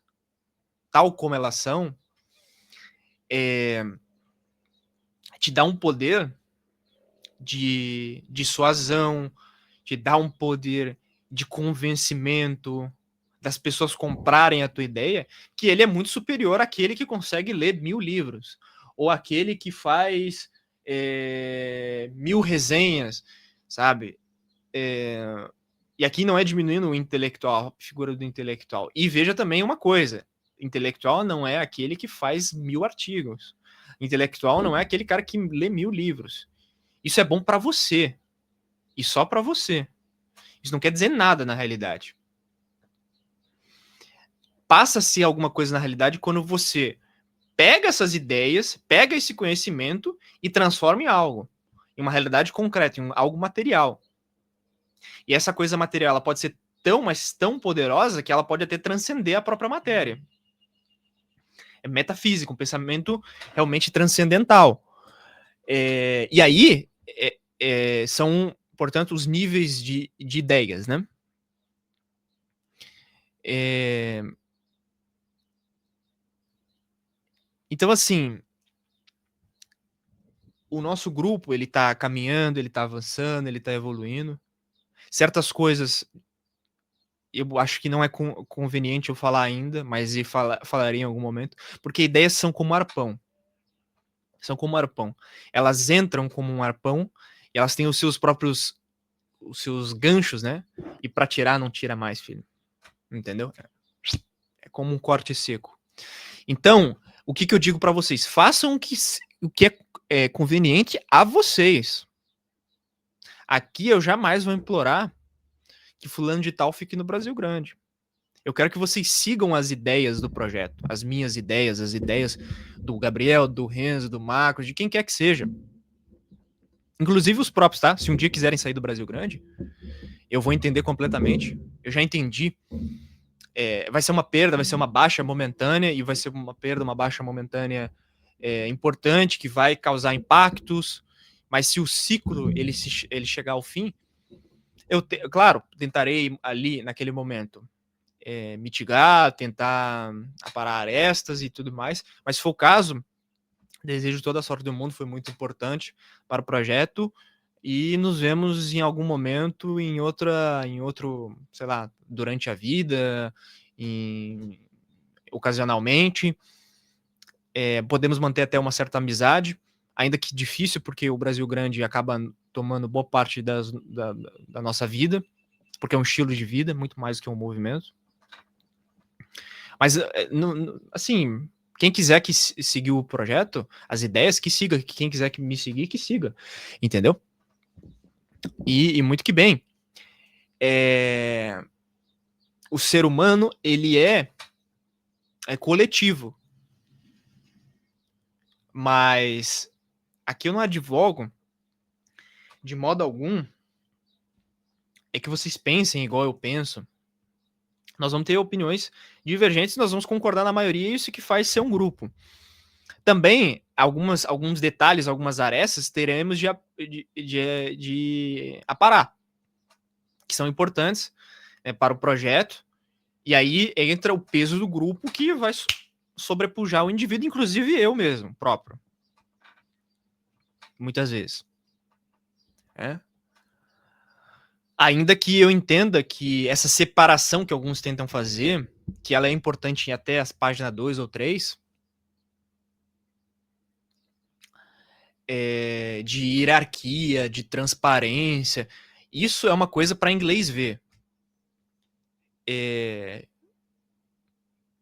tal como elas são te dá um poder de dissuasão, te dá um poder de convencimento das pessoas comprarem a tua ideia, que ele é muito superior àquele que consegue ler 1000 livros, ou aquele que faz 1000 resenhas, sabe? E aqui não é diminuindo o intelectual, a figura do intelectual. E veja também uma coisa, intelectual não é aquele que faz 1000 artigos. Intelectual não é aquele cara que lê 1000 livros. Isso é bom para você. E só para você. Isso não quer dizer nada na realidade. Passa-se alguma coisa na realidade quando você pega essas ideias, pega esse conhecimento e transforma em algo. Em uma realidade concreta, em algo material. E essa coisa material ela pode ser tão, mas tão poderosa que ela pode até transcender a própria matéria. É metafísico, um pensamento realmente transcendental. E aí são, portanto, os níveis de ideias, né? Então, assim, o nosso grupo, ele tá caminhando, ele tá avançando, ele tá evoluindo. Certas coisas eu acho que não é conveniente eu falar ainda, mas falarei em algum momento, porque ideias são como arpão. São como arpão. Elas entram como um arpão e elas têm os seus ganchos, né? E para tirar não tira mais, filho. Entendeu? É como um corte seco. Então, o que eu digo para vocês? Façam o que é conveniente a vocês. Aqui eu jamais vou implorar que fulano de tal fique no Brasil Grande. Eu quero que vocês sigam as ideias do projeto, as minhas ideias, as ideias do Gabriel, do Renzo, do Marcos, de quem quer que seja. Inclusive os próprios, tá? Se um dia quiserem sair do Brasil Grande, eu vou entender completamente. Eu já entendi. Vai ser uma perda, vai ser uma baixa momentânea, e vai ser uma perda, uma baixa momentânea importante, que vai causar impactos, mas se o ciclo ele chegar ao fim, claro, tentarei ali, naquele momento, mitigar, tentar aparar arestas e tudo mais, mas se for o caso, desejo toda a sorte do mundo, foi muito importante para o projeto, e nos vemos em algum momento, em outro, sei lá, durante a vida, ocasionalmente, podemos manter até uma certa amizade, ainda que difícil, porque o Brasil Grande acaba tomando boa parte da nossa vida, porque é um estilo de vida, muito mais do que um movimento. Mas, assim, quem quiser que seguir o projeto, as ideias, que siga. Quem quiser que me seguir, que siga. Entendeu? E muito que bem. O ser humano, ele é coletivo. Mas aqui eu não advogo, de modo algum, que vocês pensem igual eu penso. Nós vamos ter opiniões divergentes, nós vamos concordar na maioria, e isso que faz ser um grupo. Também, alguns detalhes, algumas arestas, teremos de aparar, que são importantes, né, para o projeto, e aí entra o peso do grupo que vai sobrepujar o indivíduo, inclusive eu mesmo, próprio. Muitas vezes. Ainda que eu entenda que essa separação que alguns tentam fazer, que ela é importante em até as páginas 2 ou 3, de hierarquia, de transparência, isso é uma coisa para inglês ver.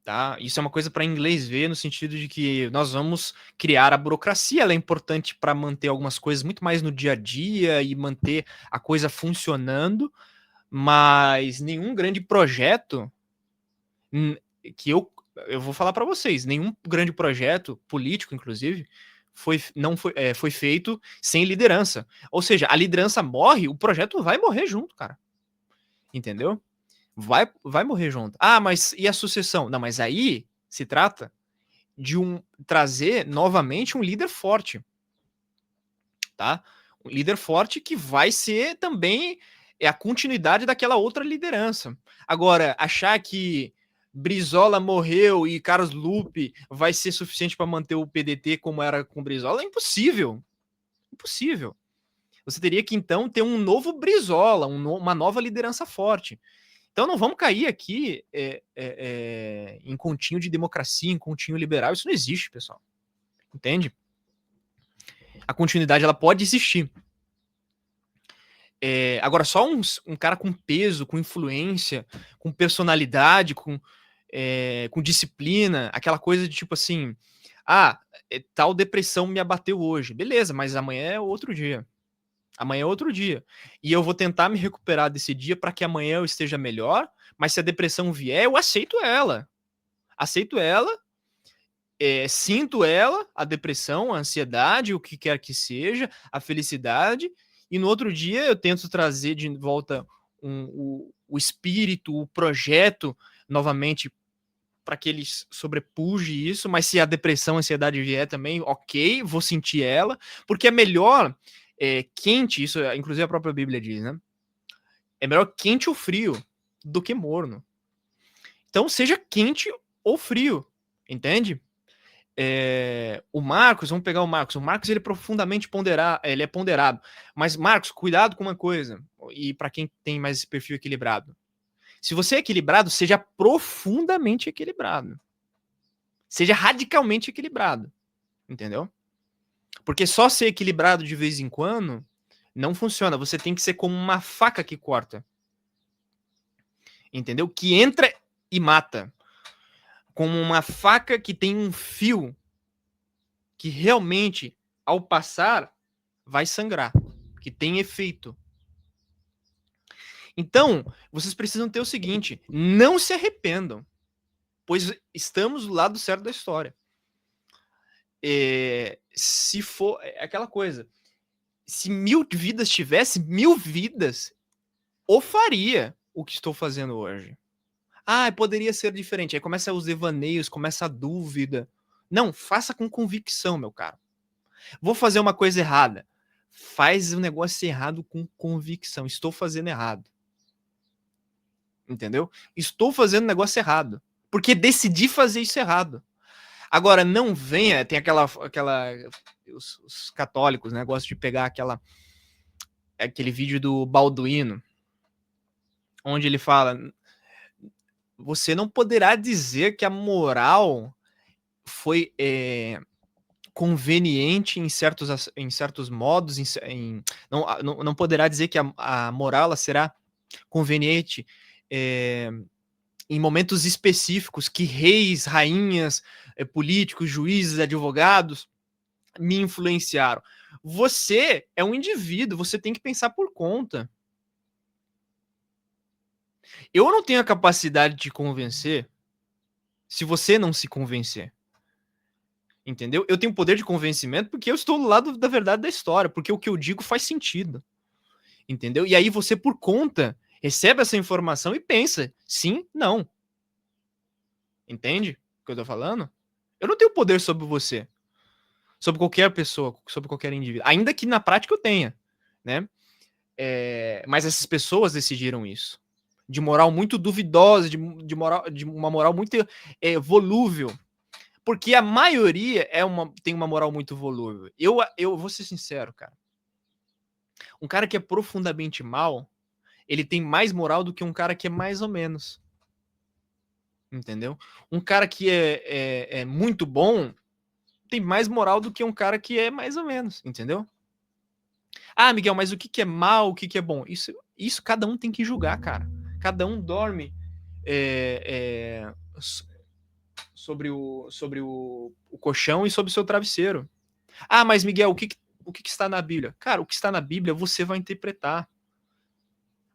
Tá? Isso é uma coisa para inglês ver, no sentido de que nós vamos criar a burocracia, ela é importante para manter algumas coisas muito mais no dia a dia e manter a coisa funcionando, mas nenhum grande projeto que eu vou falar para vocês, nenhum grande projeto político, inclusive, foi feito sem liderança. Ou seja, a liderança morre, o projeto vai morrer junto, cara. Entendeu? Vai morrer junto. Ah, mas e a sucessão? Não, mas aí se trata de trazer novamente um líder forte, tá? Um líder forte que vai ser também a continuidade daquela outra liderança. Agora, achar que Brizola morreu e Carlos Lupe vai ser suficiente para manter o PDT como era com Brizola é impossível. Impossível. Você teria que então ter um novo Brizola, uma nova liderança forte. Então não vamos cair aqui em continho de democracia, em continho liberal. Isso não existe, pessoal. Entende? A continuidade ela pode existir. Agora, só um cara com peso, com influência, com personalidade, com disciplina, aquela coisa de tipo assim, tal depressão me abateu hoje. Beleza, mas amanhã é outro dia. Amanhã é outro dia. E eu vou tentar me recuperar desse dia para que amanhã eu esteja melhor, mas se a depressão vier, eu aceito ela. Aceito ela, sinto ela, a depressão, a ansiedade, o que quer que seja, a felicidade, e no outro dia eu tento trazer de volta o espírito, o projeto, novamente, para que ele sobrepuje isso, mas se a depressão, a ansiedade vier também, ok, vou sentir ela, porque é melhor quente, isso inclusive a própria Bíblia diz, né? É melhor quente ou frio do que morno. Então seja quente ou frio, entende? O Marcos, vamos pegar o Marcos ele é profundamente ponderado, ele é ponderado, mas Marcos, cuidado com uma coisa, e para quem tem mais esse perfil equilibrado, se você é equilibrado, seja profundamente equilibrado, seja radicalmente equilibrado, entendeu? Porque só ser equilibrado de vez em quando não funciona, você tem que ser como uma faca que corta, entendeu? Que entra e mata, como uma faca que tem um fio que realmente, ao passar, vai sangrar, que tem efeito. Então, vocês precisam ter o seguinte, não se arrependam, pois estamos do lado certo da história. Se for aquela coisa, se 1000 vidas tivesse, 1000 vidas, eu faria o que estou fazendo hoje. Poderia ser diferente. Aí começa os devaneios, começa a dúvida. Não, faça com convicção, meu caro. Vou fazer uma coisa errada. Faz o negócio errado com convicção. Estou fazendo errado. Entendeu? Estou fazendo o negócio errado. Porque decidi fazer isso errado. Agora, não venha, tem os católicos, né, gostam de pegar aquele vídeo do Balduino, onde ele fala, você não poderá dizer que a moral foi conveniente em certos modos, não poderá dizer que a moral ela será conveniente em momentos específicos, que reis, rainhas, políticos, juízes, advogados me influenciaram. Você é um indivíduo, você tem que pensar por conta. Eu não tenho a capacidade de convencer se você não se convencer. Entendeu? Eu tenho poder de convencimento porque eu estou do lado da verdade da história, porque o que eu digo faz sentido. Entendeu? E aí você, por conta, Recebe essa informação e pensa, sim, não. Entende o que eu tô falando? Eu não tenho poder sobre você, sobre qualquer pessoa, sobre qualquer indivíduo, ainda que na prática eu tenha, né? Mas essas pessoas decidiram isso. De moral muito duvidosa, de uma moral muito volúvel. Porque a maioria tem uma moral muito volúvel. Eu vou ser sincero, cara. Um cara que é profundamente mal, ele tem mais moral do que um cara que é mais ou menos. Entendeu? Um cara que é muito bom tem mais moral do que um cara que é mais ou menos. Entendeu? Ah, Miguel, mas o que é mal, o que é bom? Isso cada um tem que julgar, cara. Cada um dorme sobre o colchão e sobre o seu travesseiro. Ah, mas Miguel, o que está na Bíblia? Cara, o que está na Bíblia você vai interpretar.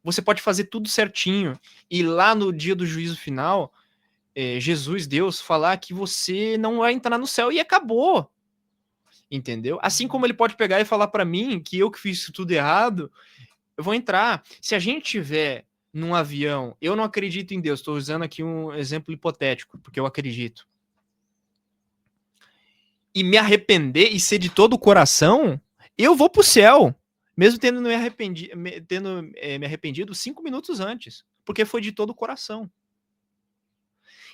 Você pode fazer tudo certinho. E lá no dia do juízo final, Jesus, Deus, falar que você não vai entrar no céu e acabou. Entendeu? Assim como ele pode pegar e falar para mim que eu que fiz tudo errado, eu vou entrar. Se a gente tiver num avião, eu não acredito em Deus, estou usando aqui um exemplo hipotético, porque eu acredito. E me arrepender e ser de todo o coração, eu vou pro céu. Mesmo tendo me arrependido 5 minutos antes. Porque foi de todo o coração.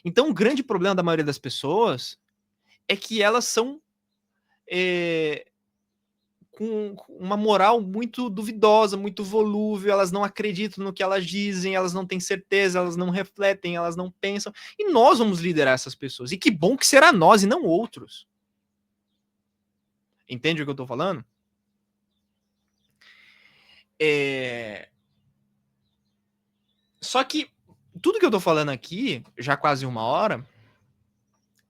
Então, o grande problema da maioria das pessoas é que elas são com uma moral muito duvidosa, muito volúvel, elas não acreditam no que elas dizem, elas não têm certeza, elas não refletem, elas não pensam. E nós vamos liderar essas pessoas. E que bom que será nós e não outros. Entende o que eu tô falando? Só que tudo que eu tô falando aqui, já quase 1 hora,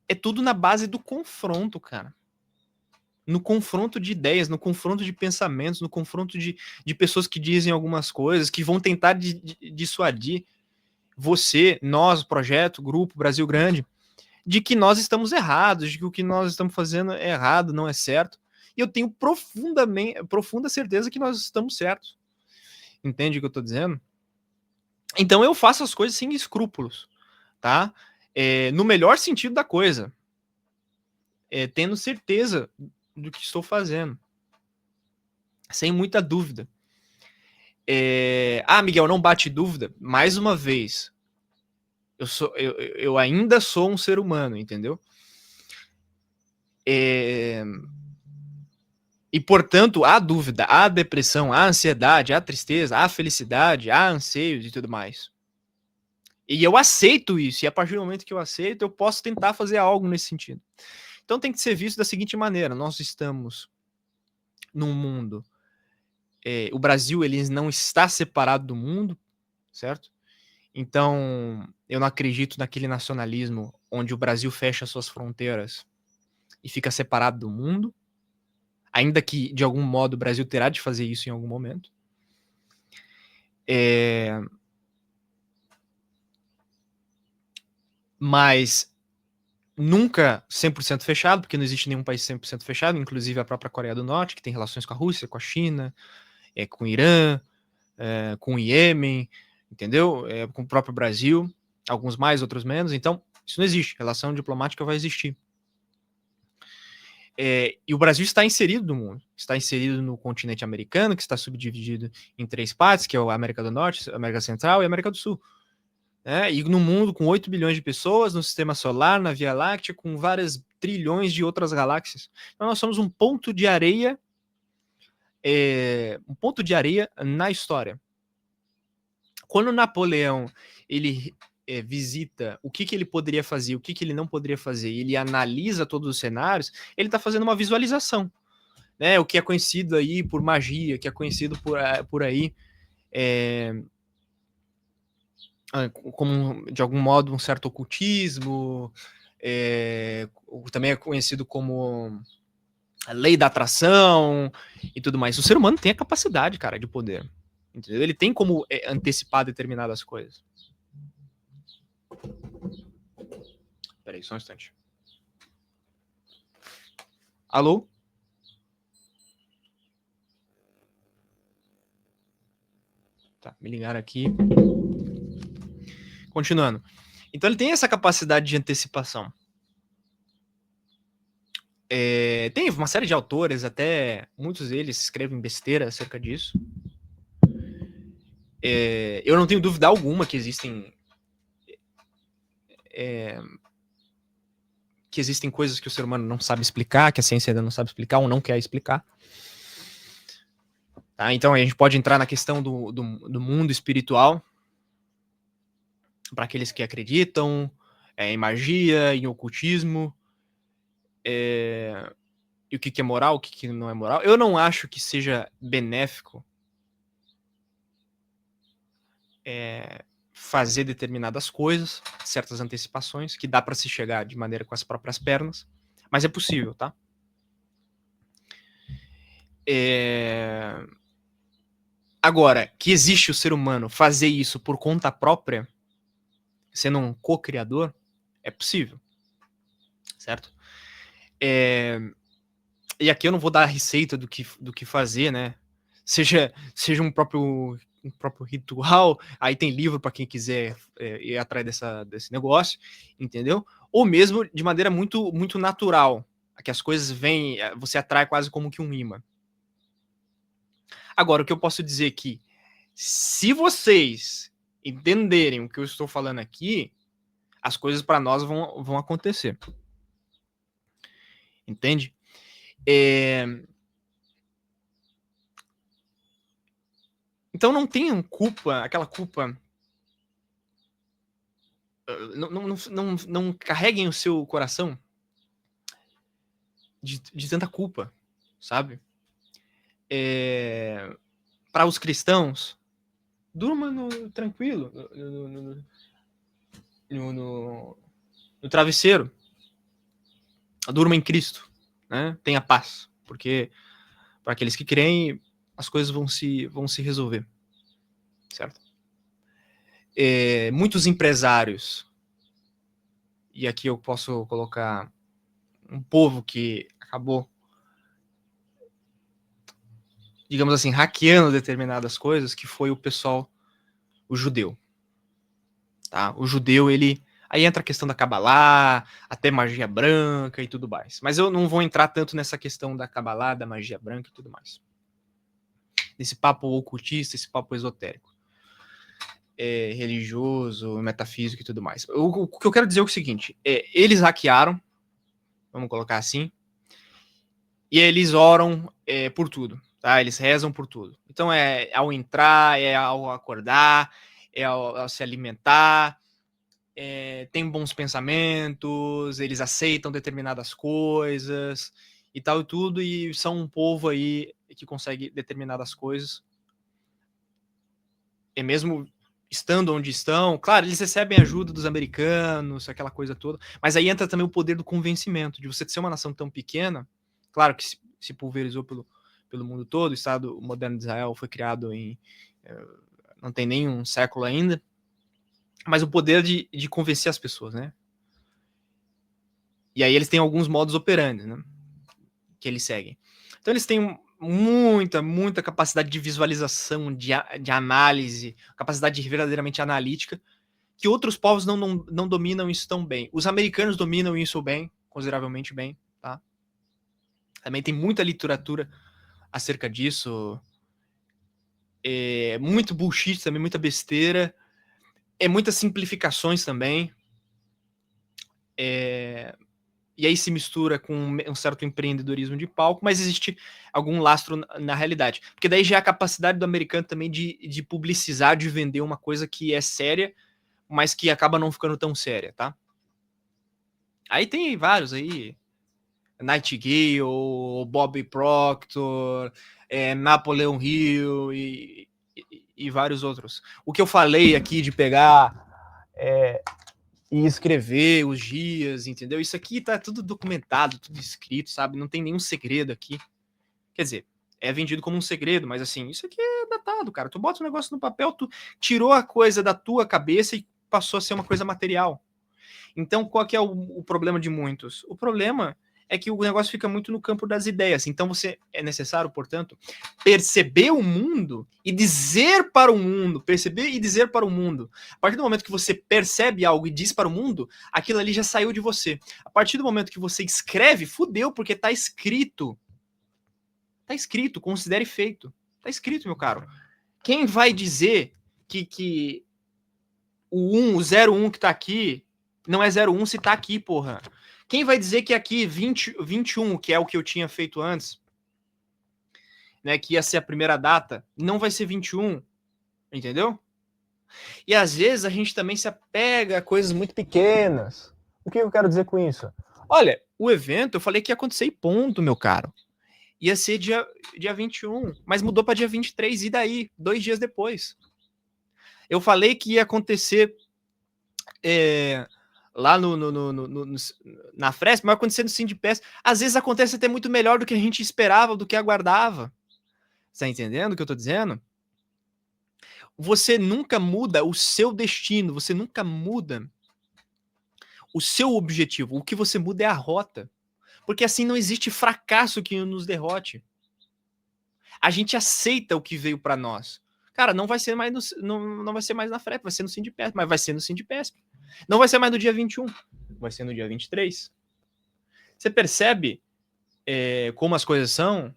é tudo na base do confronto, cara. No confronto de ideias, no confronto de pensamentos, no confronto de pessoas que dizem algumas coisas, que vão tentar dissuadir você, nós, projeto, grupo, Brasil Grande, de que nós estamos errados, de que o que nós estamos fazendo é errado, não é certo. E eu tenho profunda certeza que nós estamos certos. Entende o que eu tô dizendo? Então eu faço as coisas sem escrúpulos, tá? No melhor sentido da coisa. Tendo certeza do que estou fazendo. Sem muita dúvida. Miguel, não bate dúvida? Mais uma vez, eu ainda sou um ser humano, entendeu? E, portanto, há dúvida, há depressão, há ansiedade, há tristeza, há felicidade, há anseios e tudo mais. E eu aceito isso, e a partir do momento que eu aceito, eu posso tentar fazer algo nesse sentido. Então tem que ser visto da seguinte maneira: nós estamos num mundo, o Brasil ele não está separado do mundo, certo? Então eu não acredito naquele nacionalismo onde o Brasil fecha suas fronteiras e fica separado do mundo, ainda que de algum modo o Brasil terá de fazer isso em algum momento. Mas nunca 100% fechado, porque não existe nenhum país 100% fechado, inclusive a própria Coreia do Norte, que tem relações com a Rússia, com a China, com o Irã, com o Iêmen, entendeu? Com o próprio Brasil, alguns mais, outros menos. Então, isso não existe. Relação diplomática vai existir. E o Brasil está inserido no mundo. Está inserido no continente americano, que está subdividido em 3 partes, que é a América do Norte, a América Central e a América do Sul. E no mundo com 8 bilhões de pessoas, no sistema solar, na Via Láctea, com várias trilhões de outras galáxias. Então nós somos um ponto de areia na história. Quando Napoleão ele visita o que ele poderia fazer, o que ele não poderia fazer, ele analisa todos os cenários, ele está fazendo uma visualização, né? O que é conhecido aí por magia, que é conhecido por aí como, de algum modo, um certo ocultismo, também é conhecido como a lei da atração e tudo mais. O ser humano tem a capacidade, cara, de poder. Entendeu? Ele tem como antecipar determinadas coisas. Peraí, só um instante. Alô? Tá, me ligaram aqui. Continuando. Então ele tem essa capacidade de antecipação. Tem uma série de autores, até muitos deles escrevem besteira acerca disso. Eu não tenho dúvida alguma que existem coisas que o ser humano não sabe explicar, que a ciência ainda não sabe explicar ou não quer explicar. Tá? Então a gente pode entrar na questão do mundo espiritual, para aqueles que acreditam em magia, em ocultismo, e o que é moral, o que não é moral. Eu não acho que seja benéfico fazer determinadas coisas, certas antecipações, que dá para se chegar de maneira com as próprias pernas, mas é possível, tá? Agora, que existe o ser humano fazer isso por conta própria, sendo um co-criador, é possível, certo? E aqui eu não vou dar a receita do que fazer, né? Seja um próprio ritual, aí tem livro para quem quiser ir atrás desse negócio, entendeu? Ou mesmo de maneira muito, muito natural, que as coisas vêm, você atrai quase como que um imã. Agora, o que eu posso dizer é que, se vocês entenderem o que eu estou falando aqui, as coisas para nós vão acontecer. Entende? Então não tenham culpa, aquela culpa. Não carreguem o seu coração de tanta culpa, sabe? Para os cristãos, durma tranquilo no travesseiro. Durma em Cristo, né? Tenha paz, porque para aqueles que creem, as coisas vão se resolver, certo? Muitos empresários, e aqui eu posso colocar um povo que acabou, digamos assim, hackeando determinadas coisas, que foi o pessoal, o judeu. Tá? O judeu, ele... Aí entra a questão da Cabalá, até magia branca e tudo mais. Mas eu não vou entrar tanto nessa questão da Cabalá, da magia branca e tudo mais. Esse papo ocultista, esse papo esotérico. Religioso, metafísico e tudo mais. O que eu quero dizer é o seguinte, eles hackearam, vamos colocar assim, e eles oram por tudo, tá? Eles rezam por tudo. Então ao entrar, ao acordar, ao se alimentar, tem bons pensamentos, eles aceitam determinadas coisas e tal e tudo, e são um povo aí que consegue determinadas coisas. E mesmo estando onde estão, claro, eles recebem ajuda dos americanos, aquela coisa toda, mas aí entra também o poder do convencimento, de você ser uma nação tão pequena, claro que se pulverizou pelo mundo todo, o Estado moderno de Israel foi criado não tem nem um século ainda, mas o poder de convencer as pessoas, né? E aí eles têm alguns modos operandi, né? Que eles seguem. Então eles têm muita capacidade de visualização, de análise, capacidade verdadeiramente analítica, que outros povos não dominam isso tão bem. Os americanos dominam isso bem, consideravelmente bem, tá? Também tem muita literatura acerca disso. Muito bullshit também, muita besteira. Muitas simplificações também. E aí se mistura com um certo empreendedorismo de palco, mas existe algum lastro na realidade. Porque daí já é a capacidade do americano também de publicizar, de vender uma coisa que é séria, mas que acaba não ficando tão séria, tá? Aí tem vários aí, Nightingale, Bobby Proctor, Napoleon Hill e vários outros. O que eu falei aqui de pegar e escrever os dias, entendeu? Isso aqui tá tudo documentado, tudo escrito, sabe? Não tem nenhum segredo aqui. Quer dizer, é vendido como um segredo, mas assim, isso aqui é datado, cara. Tu bota um negócio no papel, tu tirou a coisa da tua cabeça e passou a ser uma coisa material. Então, qual que é o problema de muitos? O problema é que o negócio fica muito no campo das ideias. Então você é necessário, portanto, perceber o mundo e dizer para o mundo, perceber e dizer para o mundo. A partir do momento que você percebe algo e diz para o mundo, aquilo ali já saiu de você. A partir do momento que você escreve, fudeu, porque tá escrito. Tá escrito, considere feito. Tá escrito, meu caro. Quem vai dizer que o 01 que tá aqui não é 01 se tá aqui, porra? Quem vai dizer que aqui 21, que é o que eu tinha feito antes, né, que ia ser a primeira data, não vai ser 21, entendeu? E às vezes a gente também se apega a coisas muito pequenas. O que eu quero dizer com isso? Olha, o evento, eu falei que ia acontecer e ponto, meu caro. Ia ser dia 21, mas mudou para dia 23, e daí? 2 dias depois. Eu falei que ia acontecer lá na Fresp, mas acontecer no Sindipes. Às vezes acontece até muito melhor do que a gente esperava, do que aguardava. Tá entendendo o que eu tô dizendo? Você nunca muda o seu destino, você nunca muda o seu objetivo. O que você muda é a rota. Porque assim não existe fracasso que nos derrote. A gente aceita o que veio para nós. Cara, não vai ser mais não vai ser mais na Fresp, vai ser no Sindipes, mas vai ser no Sindipes. Não vai ser mais no dia 21, vai ser no dia 23. Você percebe como as coisas são?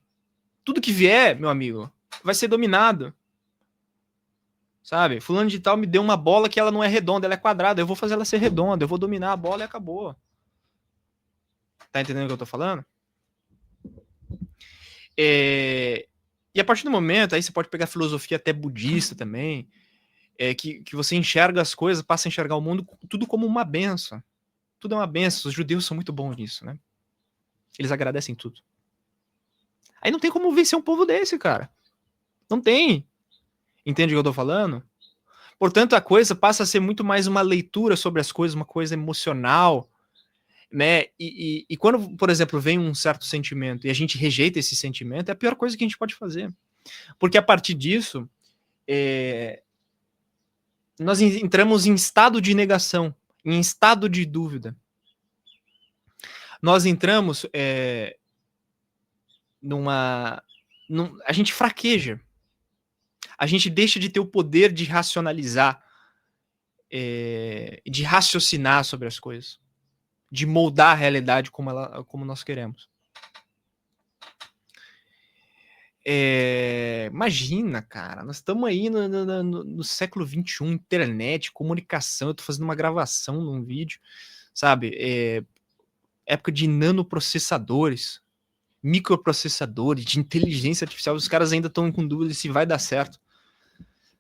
Tudo que vier, meu amigo, vai ser dominado. Sabe? Fulano de tal me deu uma bola que ela não é redonda, ela é quadrada. Eu vou fazer ela ser redonda, eu vou dominar a bola e acabou. Tá entendendo o que eu tô falando? E a partir do momento, aí você pode pegar filosofia até budista também, que você enxerga as coisas, passa a enxergar o mundo tudo como uma benção. Tudo é uma benção. Os judeus são muito bons nisso, né? Eles agradecem tudo. Aí não tem como vencer um povo desse, cara. Não tem. Entende o que eu tô falando? Portanto, a coisa passa a ser muito mais uma leitura sobre as coisas, uma coisa emocional, né? E quando, por exemplo, vem um certo sentimento e a gente rejeita esse sentimento, é a pior coisa que a gente pode fazer. Porque a partir disso, nós entramos em estado de negação, em estado de dúvida. Nós entramos a gente fraqueja. A gente deixa de ter o poder de racionalizar, de raciocinar sobre as coisas, de moldar a realidade como nós queremos. Imagina, cara, nós estamos aí no século XXI, internet, comunicação, eu tô fazendo uma gravação num vídeo, sabe? Época de nanoprocessadores, microprocessadores, de inteligência artificial, os caras ainda estão com dúvida se vai dar certo,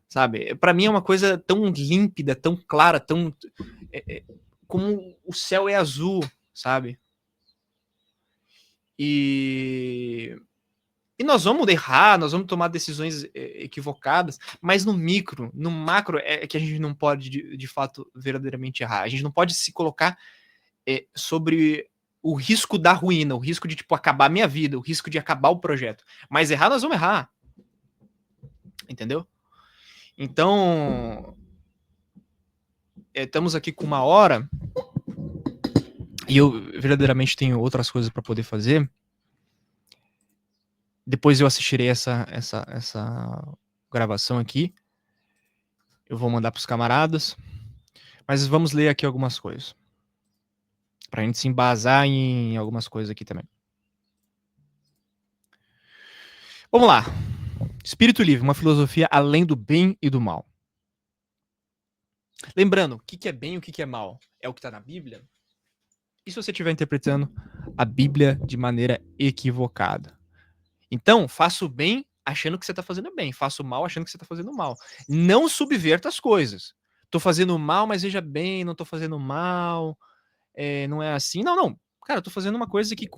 sabe? Para mim é uma coisa tão límpida, tão clara, tão como o céu é azul, sabe? E nós vamos errar, nós vamos tomar decisões equivocadas, mas no micro, no macro é que a gente não pode de fato verdadeiramente errar. A gente não pode se colocar sobre o risco da ruína, o risco de tipo acabar a minha vida, o risco de acabar o projeto. Mas errar nós vamos errar. Entendeu? Então, estamos aqui com 1 hora e eu verdadeiramente tenho outras coisas para poder fazer. Depois eu assistirei essa gravação aqui. Eu vou mandar para os camaradas. Mas vamos ler aqui algumas coisas. Para a gente se embasar em algumas coisas aqui também. Vamos lá. Espírito livre, uma filosofia além do bem e do mal. Lembrando, o que é bem e o que é mal? É o que está na Bíblia? E se você estiver interpretando a Bíblia de maneira equivocada? Então, faça o bem achando que você está fazendo bem. Faça o mal achando que você está fazendo mal. Não subverta as coisas. Tô fazendo mal, mas veja bem, não tô fazendo mal. Não é assim. Não. Cara, eu tô fazendo uma coisa que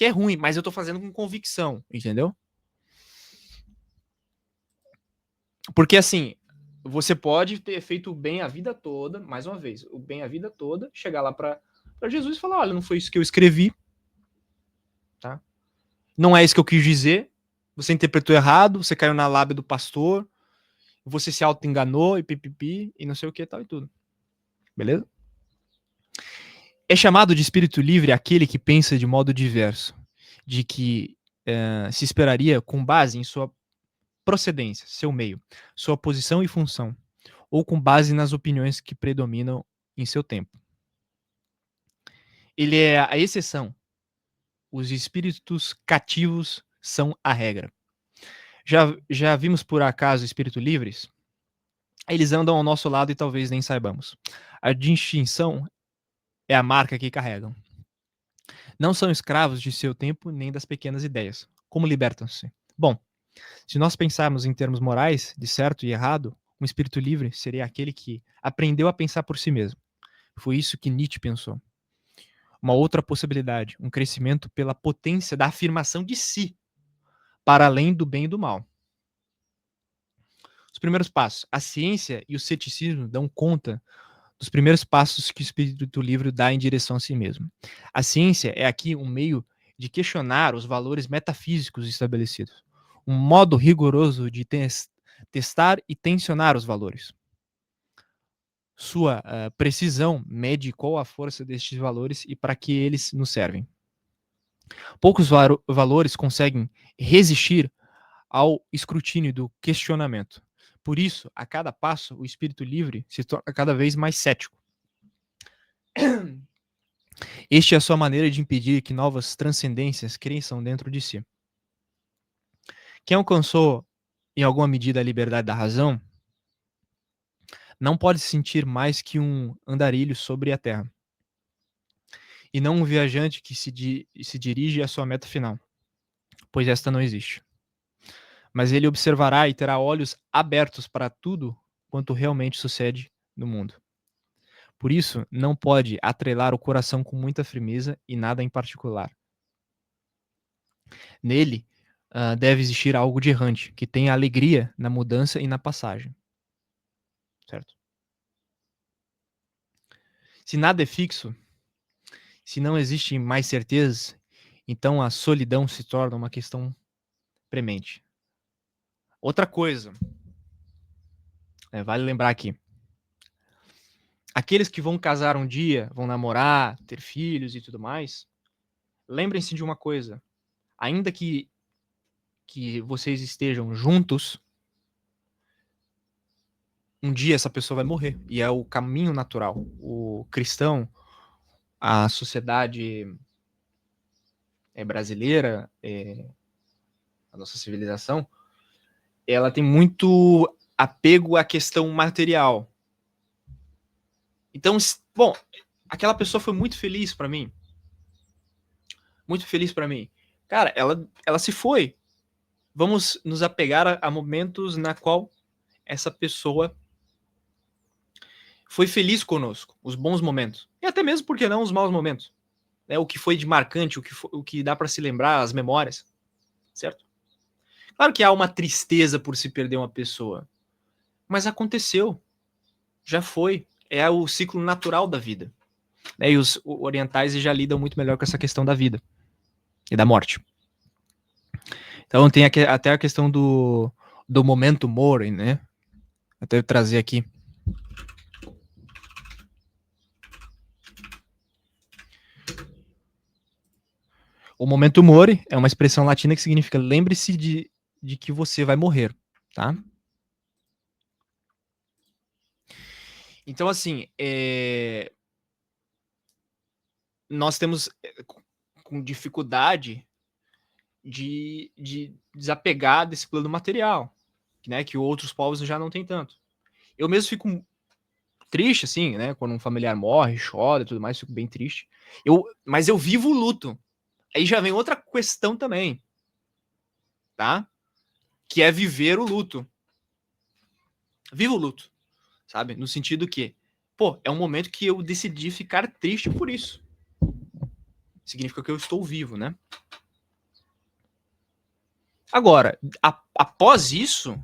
é ruim, mas eu tô fazendo com convicção, entendeu? Porque assim, você pode ter feito o bem a vida toda, mais uma vez, o bem a vida toda, chegar lá para Jesus e falar, olha, não foi isso que eu escrevi, tá? Não é isso que eu quis dizer, você interpretou errado, você caiu na lábia do pastor, você se auto-enganou e pipipi, e não sei o que tal e tudo. Beleza? É chamado de espírito livre aquele que pensa de modo diverso, de que se esperaria com base em sua procedência, seu meio, sua posição e função, ou com base nas opiniões que predominam em seu tempo. Ele é a exceção. Os espíritos cativos são a regra. Já vimos por acaso espíritos livres? Eles andam ao nosso lado e talvez nem saibamos. A distinção é a marca que carregam. Não são escravos de seu tempo nem das pequenas ideias. Como libertam-se? Bom, se nós pensarmos em termos morais, de certo e errado, um espírito livre seria aquele que aprendeu a pensar por si mesmo. Foi isso que Nietzsche pensou. Uma outra possibilidade, um crescimento pela potência da afirmação de si, para além do bem e do mal. Os primeiros passos. A ciência e o ceticismo dão conta dos primeiros passos que o espírito livre dá em direção a si mesmo. A ciência é aqui um meio de questionar os valores metafísicos estabelecidos, um modo rigoroso de testar e tensionar os valores. Sua precisão mede qual a força destes valores e para que eles nos servem. Poucos valores conseguem resistir ao escrutínio do questionamento. Por isso, a cada passo, o espírito livre se torna cada vez mais cético. Este é a sua maneira de impedir que novas transcendências cresçam dentro de si. Quem alcançou, em alguma medida, a liberdade da razão, não pode se sentir mais que um andarilho sobre a terra, e não um viajante que se dirige à sua meta final, pois esta não existe. Mas ele observará e terá olhos abertos para tudo quanto realmente sucede no mundo. Por isso, não pode atrelar o coração com muita firmeza e nada em particular. Nele, deve existir algo de errante, que tenha alegria na mudança e na passagem. Certo? Se nada é fixo, se não existem mais certezas, então a solidão se torna uma questão premente. Outra coisa, vale lembrar aqui. Aqueles que vão casar um dia, vão namorar, ter filhos e tudo mais, lembrem-se de uma coisa. Ainda que vocês estejam juntos, um dia essa pessoa vai morrer. E é o caminho natural. O cristão, a sociedade brasileira, a nossa civilização, ela tem muito apego à questão material. Então, bom, aquela pessoa foi muito feliz para mim. Muito feliz para mim. Cara, ela se foi. Vamos nos apegar a momentos na qual essa pessoa foi feliz conosco, os bons momentos. E até mesmo, por que não, os maus momentos. Né? O que foi de marcante, o que dá para se lembrar, as memórias. Certo? Claro que há uma tristeza por se perder uma pessoa. Mas aconteceu. Já foi. É o ciclo natural da vida. Né? E os orientais já lidam muito melhor com essa questão da vida e da morte. Então tem até a questão do momento mori, né? Até eu trazer aqui. O momento mori é uma expressão latina que significa lembre-se de que você vai morrer, tá? Então, assim, nós temos com dificuldade de desapegar desse plano material, né? Que outros povos já não têm tanto. Eu mesmo fico triste, assim, né? Quando um familiar morre, chora e tudo mais, fico bem triste. Mas eu vivo o luto. Aí já vem outra questão também, tá? Que é viver o luto. Viva o luto, sabe? No sentido que, pô, é um momento que eu decidi ficar triste por isso. Significa que eu estou vivo, né? Agora, após isso,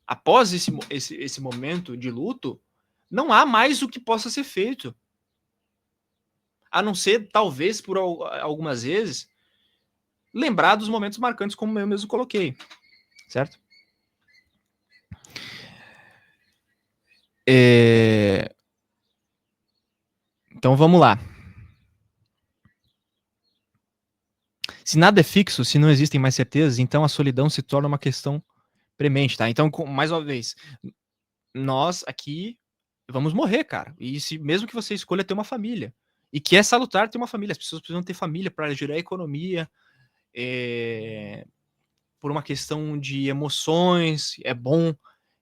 após esse momento de luto, não há mais o que possa ser feito. A não ser, talvez, por algumas vezes, lembrar dos momentos marcantes, como eu mesmo coloquei. Certo? Então vamos lá. Se nada é fixo, se não existem mais certezas, então a solidão se torna uma questão premente, tá? Então, mais uma vez, nós aqui vamos morrer, cara. E se mesmo que você escolha ter uma família, e que é salutar ter uma família, as pessoas precisam ter família para gerar economia, por uma questão de emoções, é bom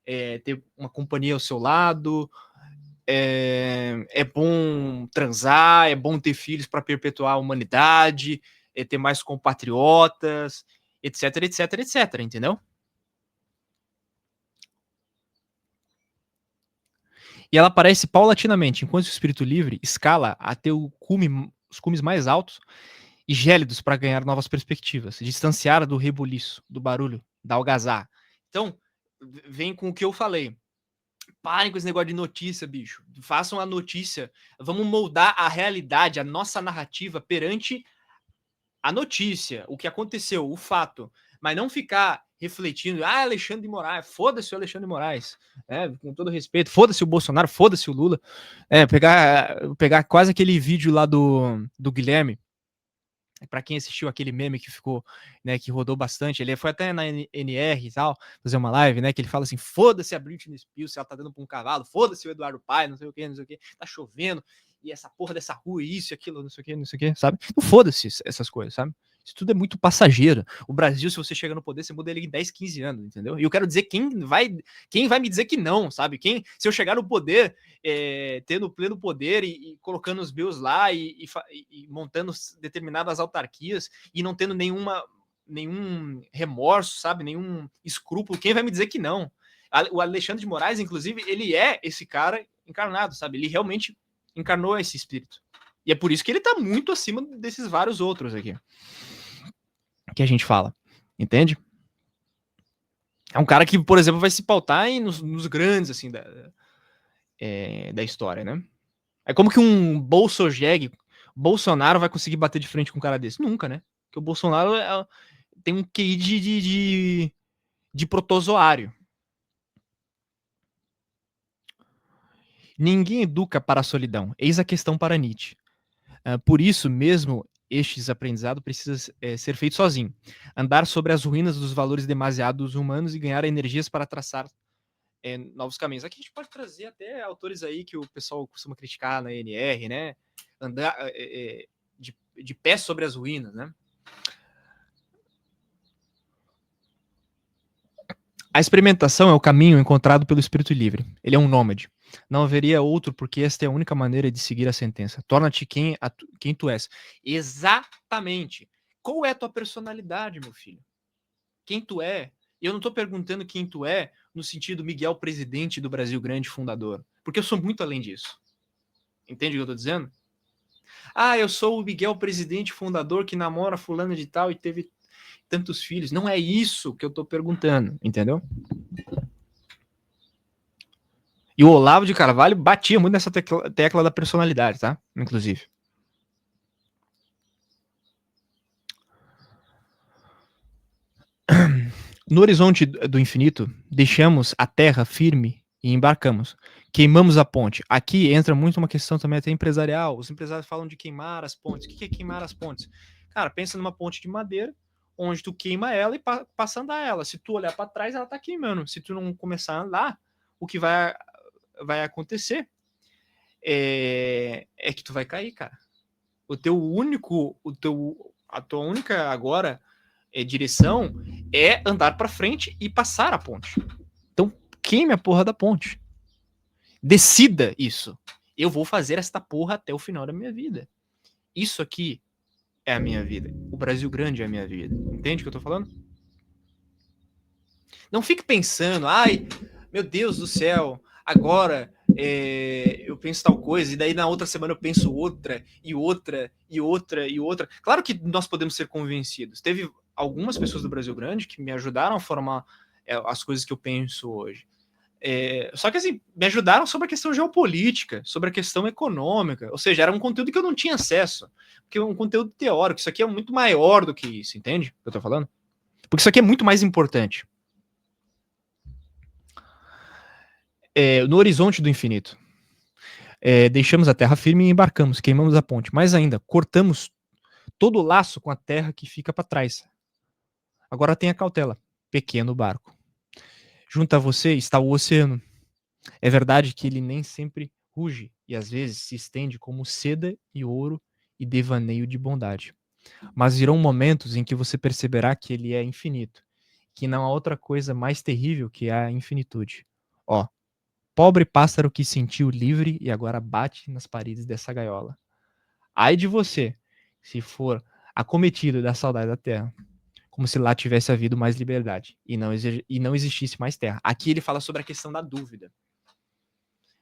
ter uma companhia ao seu lado, é bom transar, é bom ter filhos para perpetuar a humanidade, ter mais compatriotas, etc, etc, etc, entendeu? E ela aparece paulatinamente, enquanto o espírito livre escala até os cumes mais altos e gélidos para ganhar novas perspectivas, distanciar do rebuliço, do barulho, da algazarra. Então, vem com o que eu falei. Parem com esse negócio de notícia, bicho. Façam a notícia. Vamos moldar a realidade, a nossa narrativa perante a notícia, o que aconteceu, o fato. Mas não ficar refletindo, Alexandre de Moraes, foda-se o Alexandre de Moraes, com todo respeito, foda-se o Bolsonaro, foda-se o Lula. Pegar quase aquele vídeo lá do Guilherme, para quem assistiu aquele meme que ficou, né, que rodou bastante, ele foi até na NR e tal, fazer uma live, né, que ele fala assim, foda-se a Britney Spears, se ela tá dando pra um cavalo, foda-se o Eduardo Paes, não sei o que, tá chovendo, e essa porra dessa rua, isso e aquilo, não sei o que, sabe? Não foda-se essas coisas, sabe? Isso tudo é muito passageiro. O Brasil, se você chega no poder, você muda ele em 10, 15 anos, entendeu? E eu quero dizer quem vai me dizer que não, sabe? Se eu chegar no poder, tendo pleno poder e colocando os meus lá e montando determinadas autarquias e não tendo nenhum remorso, sabe? Nenhum escrúpulo, quem vai me dizer que não? O Alexandre de Moraes, inclusive, ele é esse cara encarnado, sabe? Ele realmente encarnou esse espírito. E é por isso que ele tá muito acima desses vários outros aqui que a gente fala, entende? É um cara que, por exemplo, vai se pautar nos grandes, assim, da história, né? É como que um Bolsonaro vai conseguir bater de frente com um cara desse? Nunca, né? Porque o Bolsonaro tem um QI de protozoário. Ninguém educa para a solidão. Eis a questão para Nietzsche. Por isso mesmo, este aprendizado precisa ser feito sozinho. Andar sobre as ruínas dos valores demasiados humanos e ganhar energias para traçar novos caminhos. Aqui a gente pode trazer até autores aí que o pessoal costuma criticar na NR, né? Andar de pé sobre as ruínas, né? A experimentação é o caminho encontrado pelo espírito livre. Ele é um nômade. Não haveria outro, porque esta é a única maneira de seguir a sentença. Torna-te quem tu és. Exatamente. Qual é a tua personalidade, meu filho? Quem tu é? Eu não estou perguntando quem tu é no sentido Miguel, presidente do Brasil Grande, fundador. Porque eu sou muito além disso. Entende o que eu estou dizendo? Eu sou o Miguel, presidente, fundador, que namora fulano de tal e teve tantos filhos. Não é isso que eu estou perguntando, entendeu? E o Olavo de Carvalho batia muito nessa tecla da personalidade, tá? Inclusive. No horizonte do infinito, deixamos a terra firme e embarcamos. Queimamos a ponte. Aqui entra muito uma questão também até empresarial. Os empresários falam de queimar as pontes. O que é queimar as pontes? Cara, pensa numa ponte de madeira, onde tu queima ela e passa a andar ela. Se tu olhar para trás, ela tá queimando. Se tu não começar a andar, o que vai acontecer que tu vai cair, cara. A tua única agora direção é andar para frente e passar a ponte. Então, queime a porra da ponte. Decida isso. Eu vou fazer esta porra até o final da minha vida. Isso aqui é a minha vida. O Brasil Grande é a minha vida. Entende o que eu tô falando? Não fique pensando, meu Deus do céu, agora eu penso tal coisa, e daí na outra semana eu penso outra, e outra, e outra, e outra. Claro que nós podemos ser convencidos. Teve algumas pessoas do Brasil Grande que me ajudaram a formar as coisas que eu penso hoje. Só que assim, me ajudaram sobre a questão geopolítica, sobre a questão econômica, ou seja, era um conteúdo que eu não tinha acesso, porque é um conteúdo teórico, isso aqui é muito maior do que isso, entende o que eu tô falando? Porque isso aqui é muito mais importante. No horizonte do infinito, deixamos a terra firme e embarcamos, queimamos a ponte. Mais ainda, cortamos todo o laço com a terra que fica para trás. Agora tenha cautela, pequeno barco. Junto a você está o oceano. É verdade que ele nem sempre ruge e às vezes se estende como seda e ouro e devaneio de bondade. Mas virão momentos em que você perceberá que ele é infinito, que não há outra coisa mais terrível que a infinitude. Ó, pobre pássaro que sentiu livre e agora bate nas paredes dessa gaiola. Ai de você, se for acometido da saudade da terra, como se lá tivesse havido mais liberdade e não existisse mais terra. Aqui ele fala sobre a questão da dúvida,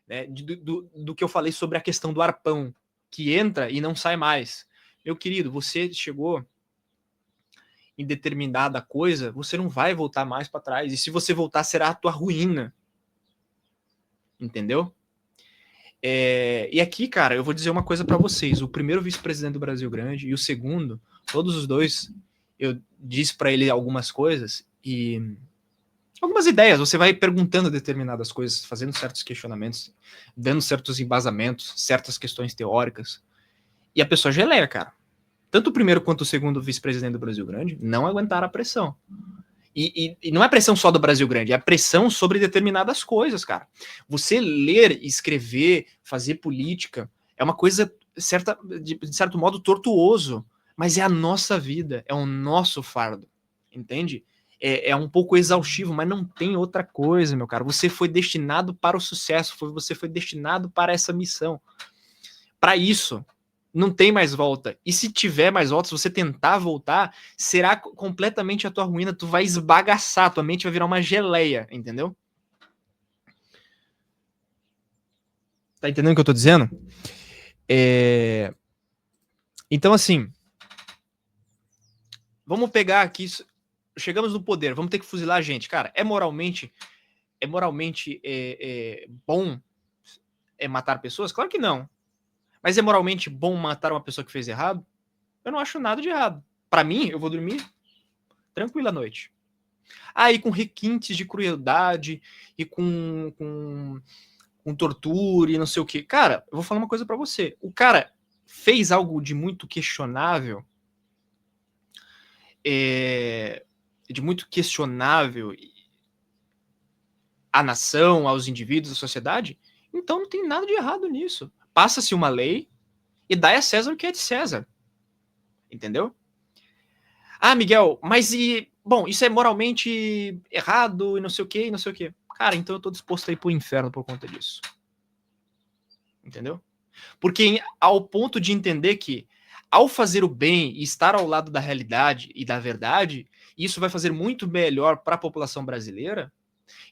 né? Do que eu falei sobre a questão do arpão, que entra e não sai mais. Meu querido, você chegou em determinada coisa, você não vai voltar mais para trás. E se você voltar, será a tua ruína. Entendeu? E aqui, cara, eu vou dizer uma coisa para vocês. O primeiro vice-presidente do Brasil Grande e o segundo, todos os dois, eu disse para ele algumas coisas e algumas ideias. Você vai perguntando determinadas coisas, fazendo certos questionamentos, dando certos embasamentos, certas questões teóricas. E a pessoa geleia, cara. Tanto o primeiro quanto o segundo vice-presidente do Brasil Grande não aguentaram a pressão. E não é pressão só do Brasil Grande, é pressão sobre determinadas coisas, cara. Você ler, escrever, fazer política é uma coisa de certo modo tortuoso, mas é a nossa vida, é o nosso fardo, entende? É um pouco exaustivo, mas não tem outra coisa, meu cara. Você foi destinado para o sucesso, você foi destinado para essa missão, para isso. Não tem mais volta. E se tiver mais volta, se você tentar voltar, será completamente a tua ruína. Tu vai esbagaçar, tua mente vai virar uma geleia, entendeu? Tá entendendo o que eu tô dizendo? Então, assim, vamos pegar aqui. Chegamos no poder, vamos ter que fuzilar a gente. Cara, é moralmente bom matar pessoas? Claro que não. Mas é moralmente bom matar uma pessoa que fez errado? Eu não acho nada de errado. Para mim, eu vou dormir tranquilo à noite. Aí com requintes de crueldade e com tortura e não sei o que. Cara, eu vou falar uma coisa para você. O cara fez algo de muito questionável, de muito questionável à nação, aos indivíduos, à sociedade. Então não tem nada de errado nisso. Passa-se uma lei e dá a César o que é de César. Entendeu? Ah, Miguel, mas bom, isso é moralmente errado e não sei o que, e não sei o que. Cara, então eu tô disposto a ir pro inferno por conta disso. Entendeu? Porque ao ponto de entender que ao fazer o bem e estar ao lado da realidade e da verdade, isso vai fazer muito melhor para a população brasileira.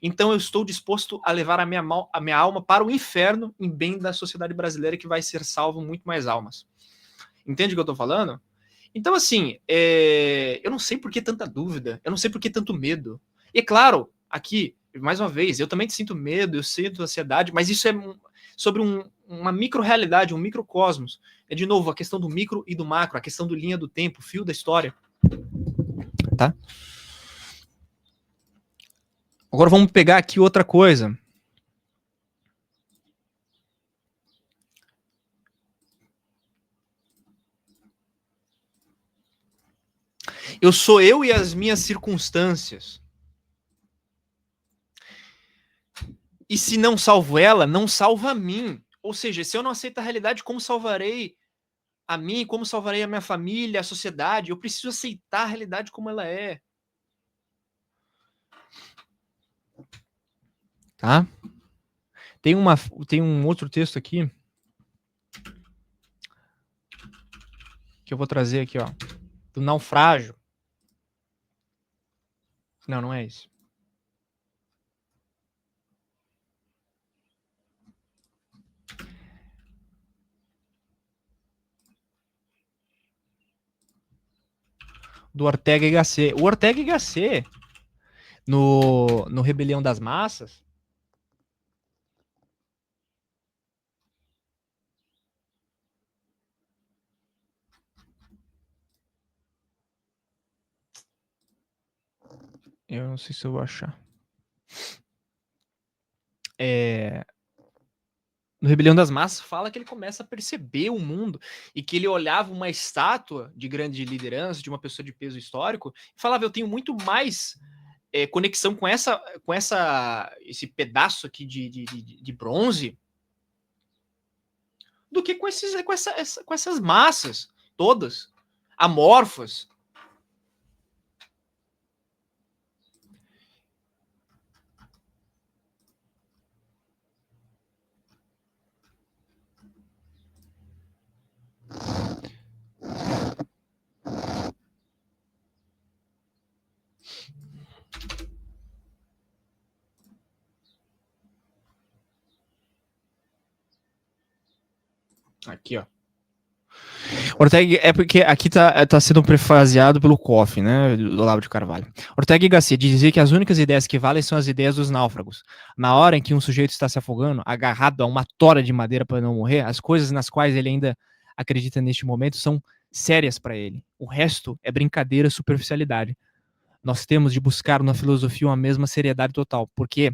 Então eu estou disposto a levar a minha alma para o inferno em bem da sociedade brasileira, que vai ser salvo muito mais almas. Entende o que eu estou falando? Então, assim, eu não sei por que tanta dúvida, eu não sei por que tanto medo. E é claro, aqui, mais uma vez, eu também sinto medo, eu sinto ansiedade, mas isso é sobre uma micro-realidade, um microcosmos. É, de novo, a questão do micro e do macro, a questão do linha do tempo, fio da história. Tá? Agora vamos pegar aqui outra coisa. Eu sou eu e as minhas circunstâncias. E se não salvo ela, não salva a mim. Ou seja, se eu não aceito a realidade, como salvarei a mim, como salvarei a minha família, a sociedade? Eu preciso aceitar a realidade como ela é. Tá? Tem um outro texto aqui que eu vou trazer aqui, ó, do naufrágio. Não, não é isso. Do Ortega y Gasset. O Ortega y Gasset, no Rebelião das Massas, eu não sei se eu vou achar. no Rebelião das Massas, fala que ele começa a perceber o mundo e que ele olhava uma estátua de grande liderança, de uma pessoa de peso histórico, e falava: eu tenho muito mais conexão com esse pedaço aqui de bronze do que com essas massas todas amorfas. Aqui, ó. Ortega, é porque aqui tá sendo prefaziado pelo Koff, né, do Olavo de Carvalho. Ortega y Gasset dizia que as únicas ideias que valem são as ideias dos náufragos. Na hora em que um sujeito está se afogando, agarrado a uma tora de madeira para não morrer, as coisas nas quais ele ainda acredita neste momento são sérias para ele. O resto é brincadeira, superficialidade. Nós temos de buscar na filosofia uma mesma seriedade total, porque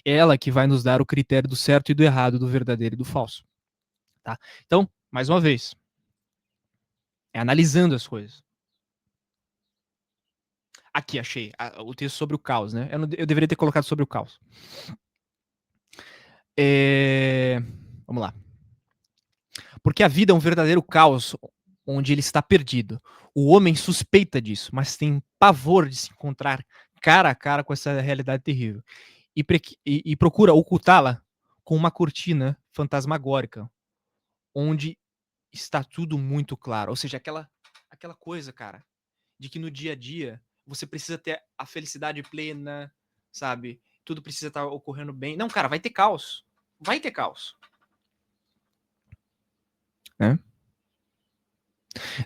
é ela que vai nos dar o critério do certo e do errado, do verdadeiro e do falso. Tá? Então, mais uma vez, é analisando as coisas. Aqui, achei. O texto sobre o caos, né? Eu deveria ter colocado sobre o caos. Vamos lá. Porque a vida é um verdadeiro caos onde ele está perdido. O homem suspeita disso, mas tem pavor de se encontrar cara a cara com essa realidade terrível. E procura ocultá-la com uma cortina fantasmagórica, onde está tudo muito claro. Ou seja, aquela coisa, cara, de que no dia a dia você precisa ter a felicidade plena, sabe? Tudo precisa estar ocorrendo bem. Não, cara, vai ter caos. Vai ter caos. Né?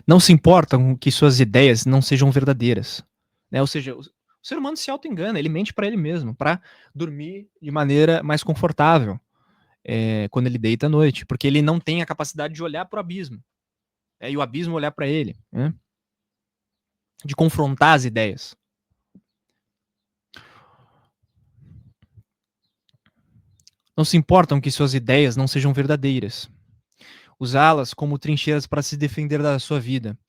Não se importam que suas ideias não sejam verdadeiras. Né? Ou seja, o ser humano se auto-engana, ele mente para ele mesmo, para dormir de maneira mais confortável quando ele deita à noite, porque ele não tem a capacidade de olhar para o abismo. E o abismo olhar para ele. Né? De confrontar as ideias. Não se importam que suas ideias não sejam verdadeiras. Usá-las como trincheiras para se defender da sua vida,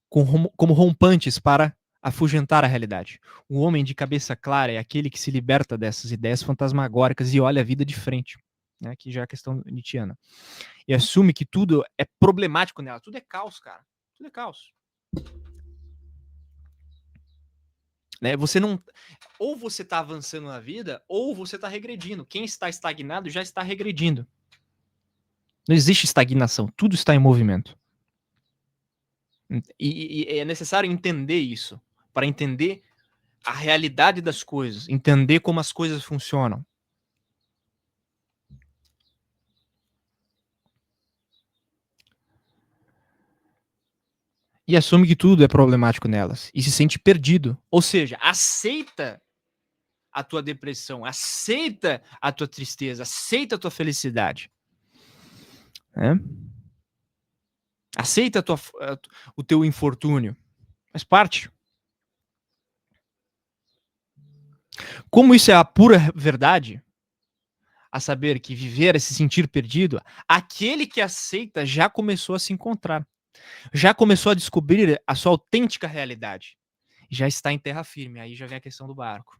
como rompantes para afugentar a realidade. O homem de cabeça clara é aquele que se liberta dessas ideias fantasmagóricas e olha a vida de frente. Né? Aqui já é a questão nietzschiana. E assume que tudo é problemático nela. Tudo é caos, cara. Tudo é caos. Né? Você não. Ou você está avançando na vida, ou você está regredindo. Quem está estagnado já está regredindo. Não existe estagnação, tudo está em movimento. E é necessário entender isso, para entender a realidade das coisas, entender como as coisas funcionam. E assume que tudo é problemático nelas. E se sente perdido. Ou seja, aceita a tua depressão, aceita a tua tristeza, aceita a tua felicidade. Né? Aceita o teu infortúnio. Faz parte. Como isso é a pura verdade, a saber que viver é se sentir perdido, aquele que aceita já começou a se encontrar. Já começou a descobrir a sua autêntica realidade. Já está em terra firme. Aí já vem a questão do barco.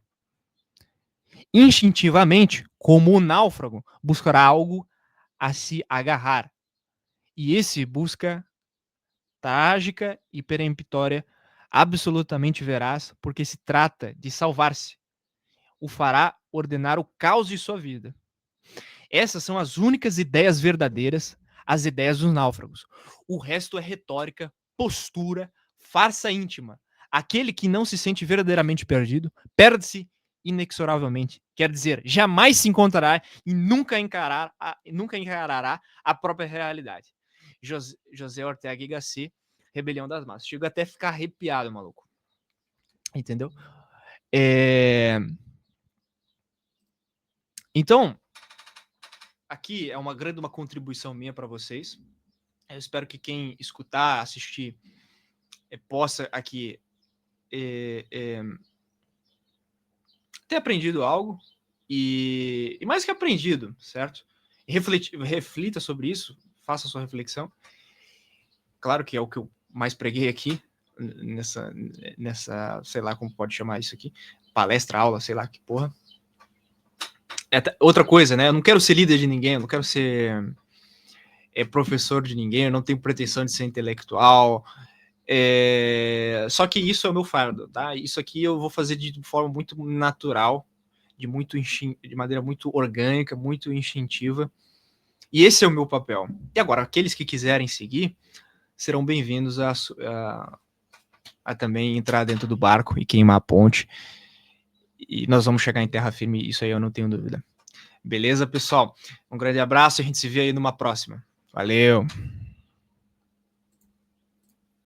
Instintivamente, como o náufrago, buscará algo a se agarrar. E esse busca trágica e peremptória, absolutamente veraz, porque se trata de salvar-se. O fará ordenar o caos de sua vida. Essas são as únicas ideias verdadeiras, as ideias dos náufragos. O resto é retórica, postura, farsa íntima. Aquele que não se sente verdadeiramente perdido, perde-se inexoravelmente. Quer dizer, jamais se encontrará e nunca encarará a própria realidade. José Ortega y Gasset, Rebelião das Massas. Chega até a ficar arrepiado, maluco. Entendeu? Então, aqui é uma grande contribuição minha para vocês. Eu espero que quem escutar, assistir, possa aqui ter aprendido algo e mais que aprendido, certo? Reflita sobre isso, faça a sua reflexão. Claro que é o que eu mais preguei aqui, nessa, sei lá como pode chamar isso aqui, palestra, aula, sei lá que porra. Outra coisa, né? Eu não quero ser líder de ninguém, eu não quero ser professor de ninguém, eu não tenho pretensão de ser intelectual. Só que isso é o meu fardo, tá? Isso aqui eu vou fazer de forma muito natural, de maneira muito orgânica, muito instintiva. E esse é o meu papel. E agora, aqueles que quiserem seguir serão bem-vindos a também entrar dentro do barco e queimar a ponte. E nós vamos chegar em terra firme, isso aí eu não tenho dúvida. Beleza, pessoal? Um grande abraço, a gente se vê aí numa próxima. Valeu!